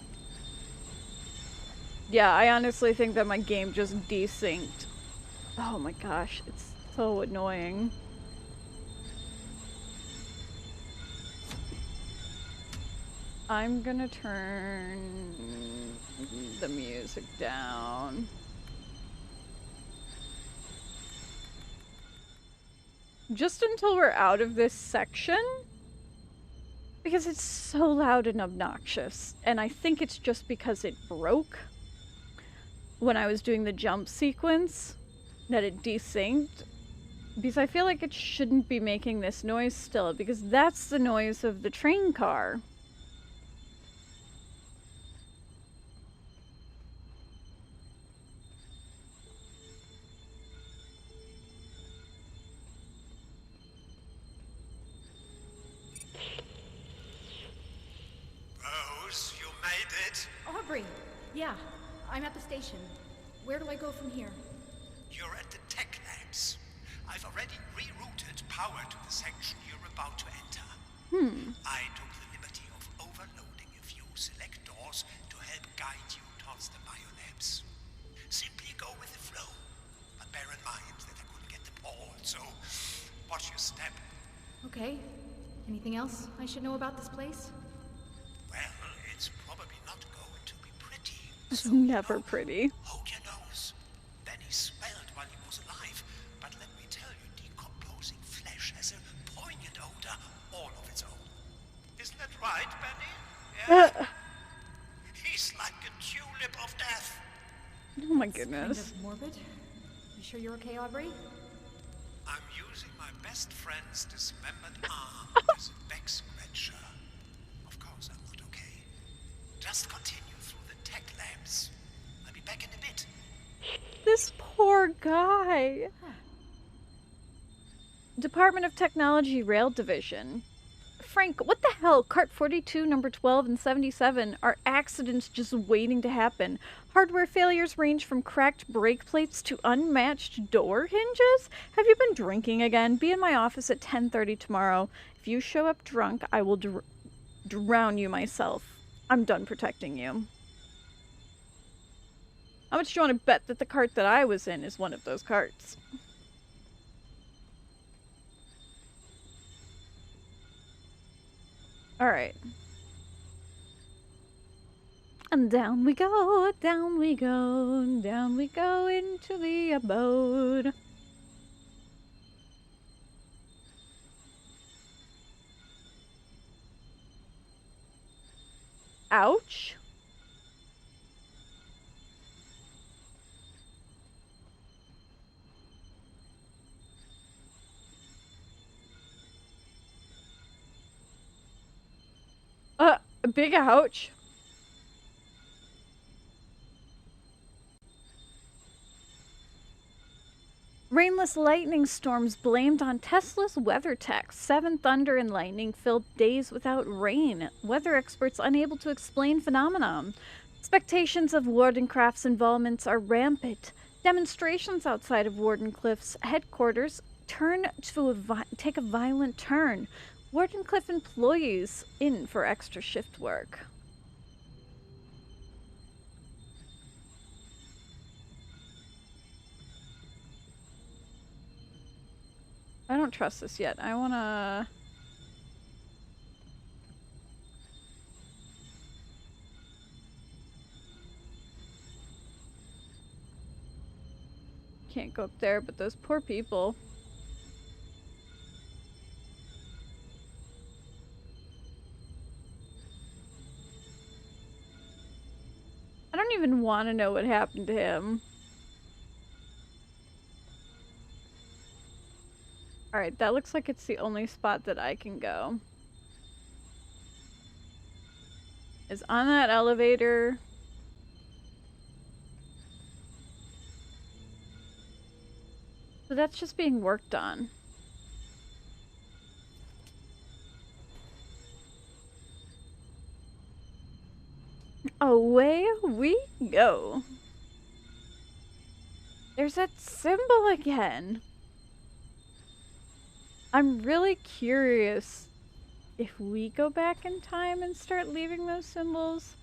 Yeah, I honestly think that my game just desynced. Oh my gosh, it's so annoying. I'm gonna turn the music down. Just until we're out of this section. Because it's so loud and obnoxious, and I think it's just because it broke when I was doing the jump sequence that it desynced. Because I feel like it shouldn't be making this noise still, because that's the noise of the train car. Rose, you made it. Aubrey! Yeah, I'm at the station. Where do I go from here? You're at the tech labs. I've already rerouted power to the section you're about to enter. I took the liberty of overloading a few select doors to help guide you towards the biolabs. Simply go with the flow, but bear in mind that I couldn't get them all, so watch your step. Okay. Anything else I should know about this place? Well, it's probably not going to be pretty. It's So, never pretty. hold your nose. Then he smelled while he was alive, but let me tell you, decomposing flesh has a poignant odor all of its own. Isn't that right, Benny? Yeah? He's like a tulip of death. Oh my Kind goodness. of morbid. You sure you're okay, Aubrey? I'm using my best friend's dismembered arm as a back scratcher. Of course I'm not okay. Just continue through the tech labs. I'll be back in a bit. This poor guy. Department of Technology Rail Division. Frank, what the hell? Cart 42, number 12, and 77 are accidents just waiting to happen. Hardware failures range from cracked brake plates to unmatched door hinges? Have you been drinking again? Be in my office at 10:30 tomorrow. If you show up drunk, I will drown you myself. I'm done protecting you. How much do you want to bet that the cart that I was in is one of those carts? Alright. And down we go, down we go, down we go into the abode. Ouch. A big ouch. Rainless lightning storms blamed on Tesla's weather tech. 7 thunder and lightning filled days without rain. Weather experts unable to explain phenomenon. Expectations of Wardencraft's involvements are rampant. Demonstrations outside of Wardenclyffe's headquarters take a violent turn. Wardenclyffe employees in for extra shift work. I don't trust this yet. I wanna... Can't go up there, but those poor people. I don't even want to know what happened to him. Alright, that looks like it's the only spot that I can go. Is on that elevator. So that's just being worked on. Away we go. There's that symbol again. I'm really curious if we go back in time and start leaving those symbols.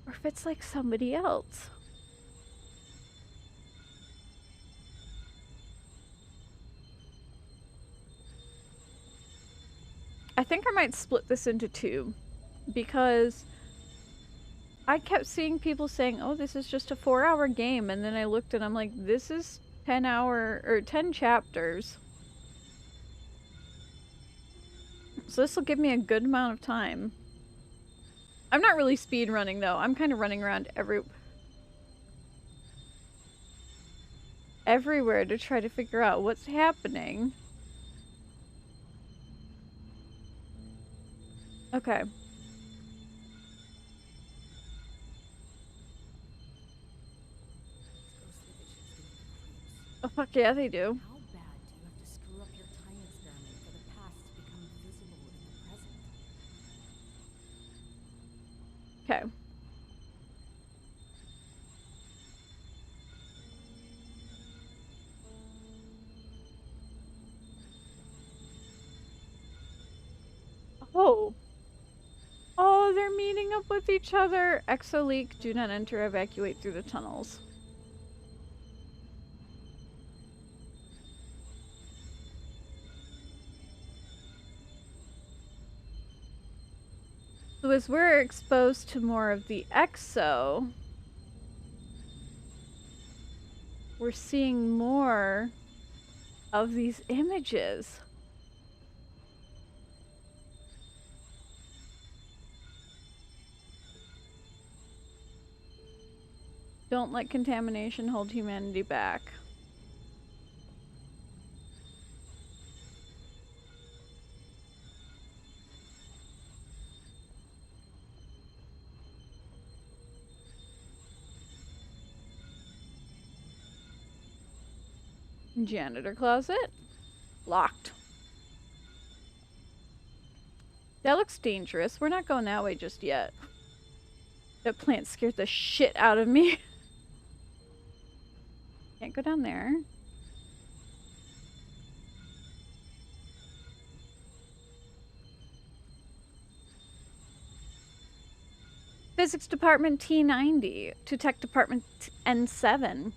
Or if it's like somebody else. I think I might split this into 2 because I kept seeing people saying, oh, this is just a 4-hour game, and then I looked and I'm like, this is 10 chapters. So this will give me a good amount of time. I'm not really speed running though. I'm kind of running around everywhere to try to figure out what's happening. Okay. Oh fuck yeah, they do. How bad do you have to screw up your time experiment for the past to become visible in the present? Okay. Oh. Oh, they're meeting up with each other. Exo-leak, do not enter, evacuate through the tunnels. So as we're exposed to more of the exo, we're seeing more of these images. Don't let contamination hold humanity back. Janitor closet. Locked. That looks dangerous. We're not going that way just yet. That plant scared the shit out of me. Can't go down there. Physics Department T90 to Tech Department N7.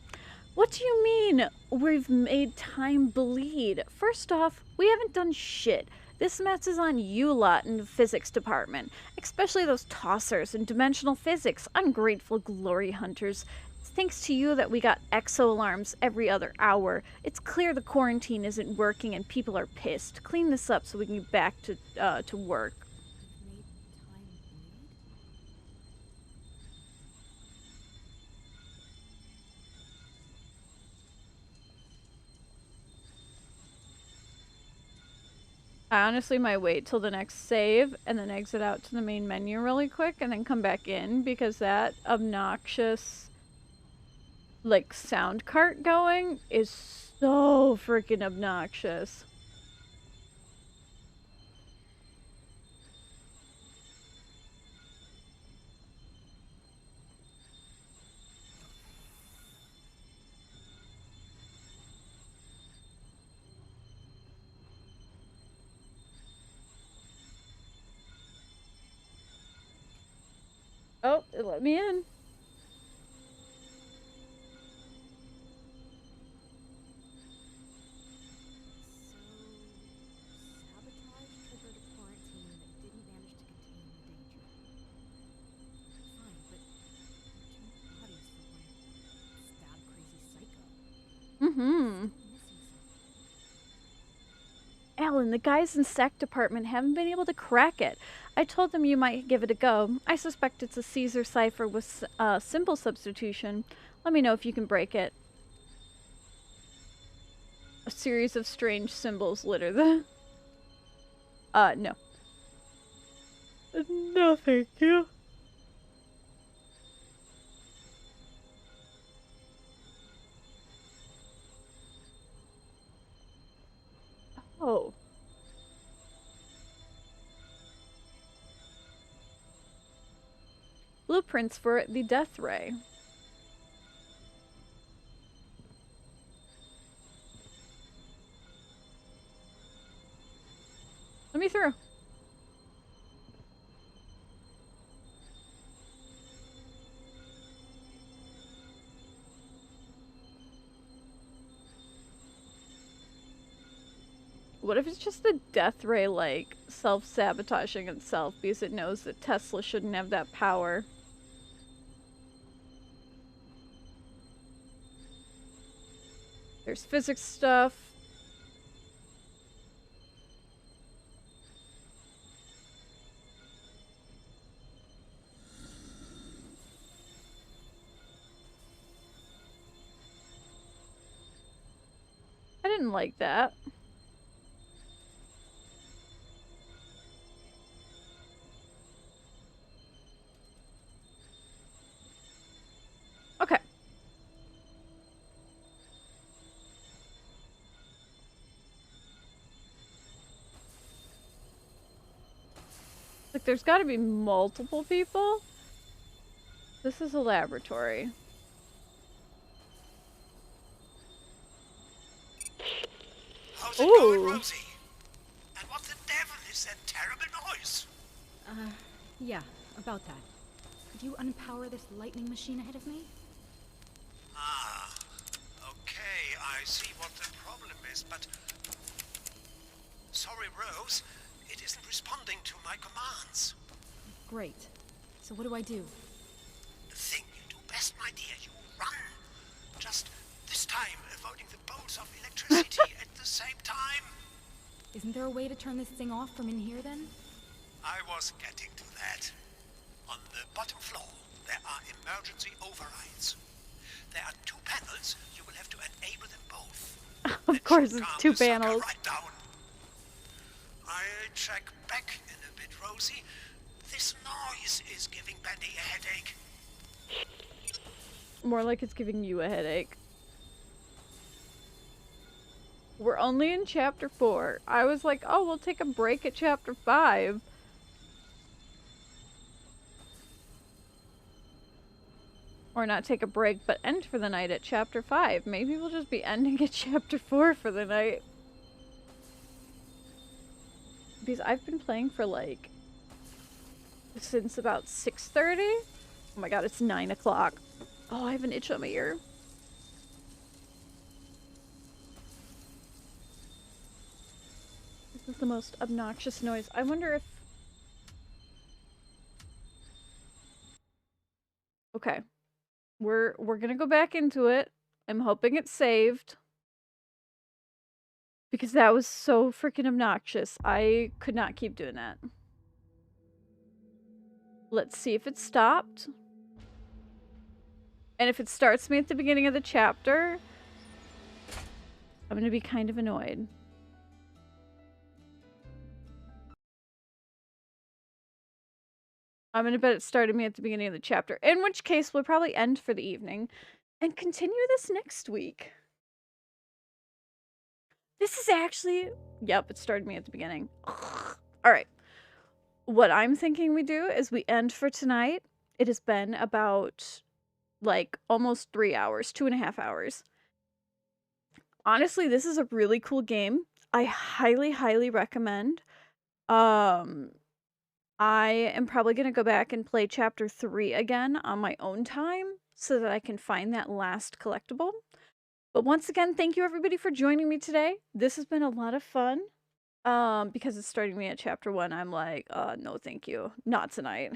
What do you mean we've made time bleed? First off, we haven't done shit. This mess is on you lot in the physics department, especially those tossers in dimensional physics, ungrateful glory hunters. It's thanks to you that we got exo alarms every other hour. It's clear the quarantine isn't working and people are pissed. Clean this up so we can get back to work. You've made time bleed? I honestly might wait till the next save and then exit out to the main menu really quick and then come back in because that obnoxious like sound cart going is so freaking obnoxious. Oh, it let me in. So, sabotage triggered a quarantine that didn't manage to contain the danger. Fine, but two bodies for one stab-crazy psycho. Mm-hmm. Still missing something. Alan, the guys in SEC department haven't been able to crack it. I told them you might give it a go. I suspect it's a Caesar cipher with symbol substitution. Let me know if you can break it. A series of strange symbols litter the... no. No, thank you. Oh. Blueprints for the death ray. Let me through. What if it's just the death ray, like, self-sabotaging itself because it knows that Tesla shouldn't have that power? There's physics stuff. didn't like that. Okay. Like, there's got to be multiple people. This is a laboratory. How's it going, Rosie? And what the devil is that terrible noise? Yeah, about that. Could you unpower this lightning machine ahead of me? Ah, okay, I see what the problem is, but... Sorry, Rose, it isn't responding to my commands. Great. So what do I do? The thing you do best, my dear, you run. Just this time avoiding the bolts of electricity at the same time. Isn't there a way to turn this thing off from in here, then? I was getting to that. On the bottom floor, there are emergency overrides. There are 2 panels. You will have to enable them both. Of course, it's 2 panels. Right down. I'll check back in a bit, Rosie. This noise is giving Bendy a headache. More like it's giving you a headache. We're only in chapter 4. I was like, oh, we'll take a break at chapter 5. Or not take a break, but end for the night at chapter 5. Maybe we'll just be ending at chapter 4 for the night. Because I've been playing for like... since about 6:30. Oh my god, it's 9 o'clock. Oh, I have an itch on my ear. This is the most obnoxious noise. I wonder if... Okay. We're gonna go back into it. I'm hoping it's saved. Because that was so freaking obnoxious. I could not keep doing that. Let's see if it stopped. And if it starts me at the beginning of the chapter, I'm gonna be kind of annoyed. I'm gonna bet it started me at the beginning of the chapter. In which case, we'll probably end for the evening and continue this next week. This is actually... Yep, it started me at the beginning. Alright. What I'm thinking we do is we end for tonight. It has been about, like, almost 3 hours. 2.5 hours. Honestly, this is a really cool game. I highly, highly recommend. I am probably going to go back and play chapter 3 again on my own time so that I can find that last collectible. But once again, thank you everybody for joining me today. This has been a lot of fun. Because it's starting me at chapter 1, I'm like, no thank you. Not tonight.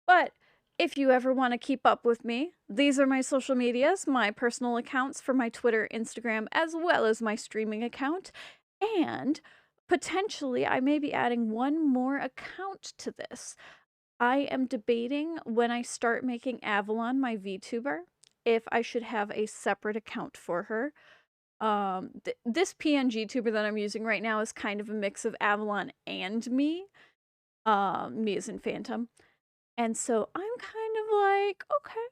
But if you ever want to keep up with me, these are my social medias, my personal accounts for my Twitter, Instagram, as well as my streaming account. And potentially, I may be adding one more account to this. I am debating when I start making Avalon my VTuber, if I should have a separate account for her. This PNG tuber that I'm using right now is kind of a mix of Avalon and me. Me as in Phantom. And so I'm kind of like, okay.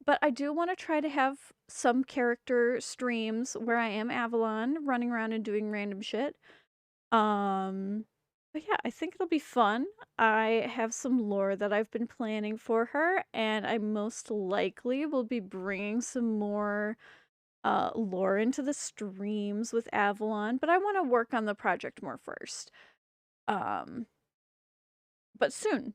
But I do want to try to have some character streams where I am Avalon, running around and doing random shit. But yeah, I think it'll be fun. I have some lore that I've been planning for her, and I most likely will be bringing some more lore into the streams with Avalon, but I want to work on the project more first. But soon.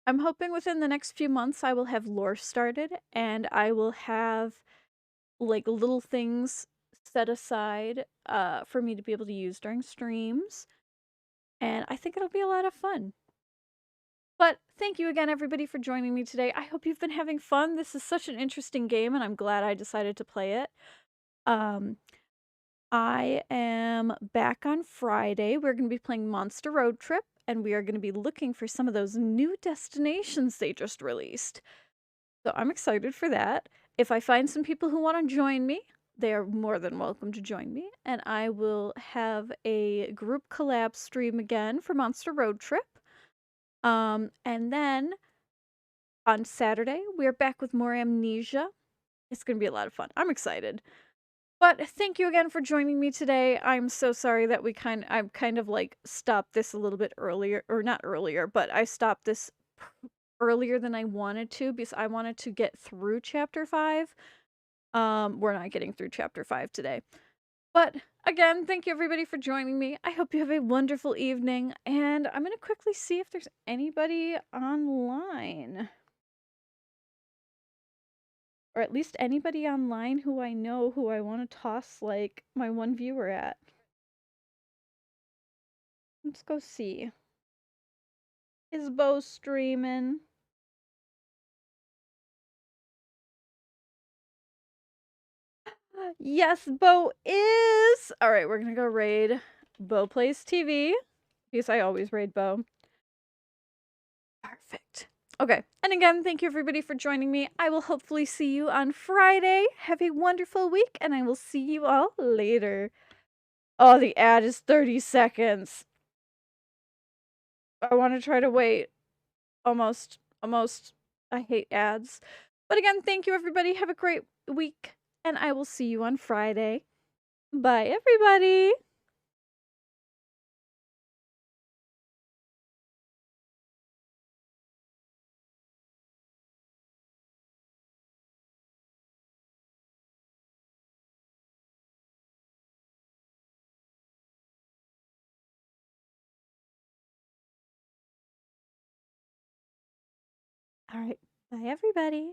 I'm hoping within the next few months I will have lore started, and I will have like little things set aside for me to be able to use during streams. And I think it'll be a lot of fun. But thank you again, everybody, for joining me today. I hope you've been having fun. This is such an interesting game, and I'm glad I decided to play it. I am back on Friday. We're going to be playing Monster Road Trip, and we are going to be looking for some of those new destinations they just released. So I'm excited for that. If I find some people who want to join me, they are more than welcome to join me, and I will have a group collab stream again for Monster Road Trip. And then on Saturday, we're back with more Amnesia. It's going to be a lot of fun. I'm excited. But thank you again for joining me today. I'm so sorry that I kind of like stopped this a little bit earlier, or not earlier, but I stopped this earlier than I wanted to because I wanted to get through chapter 5. We're not getting through chapter 5 today. But again, thank you everybody for joining me. I hope you have a wonderful evening, and I'm going to quickly see if there's anybody online. Or at least anybody online who I know who I want to toss, like, my one viewer at. Let's go see. Is Bo streaming? Yes, Bo is! Alright, we're gonna go raid Bo Plays TV. Because I always raid Bo. Perfect. Okay, and again, thank you everybody for joining me. I will hopefully see you on Friday. Have a wonderful week, and I will see you all later. Oh, the ad is 30 seconds. I want to try to wait. Almost. I hate ads. But again, thank you everybody. Have a great week, and I will see you on Friday. Bye, everybody. All right. Bye, everybody.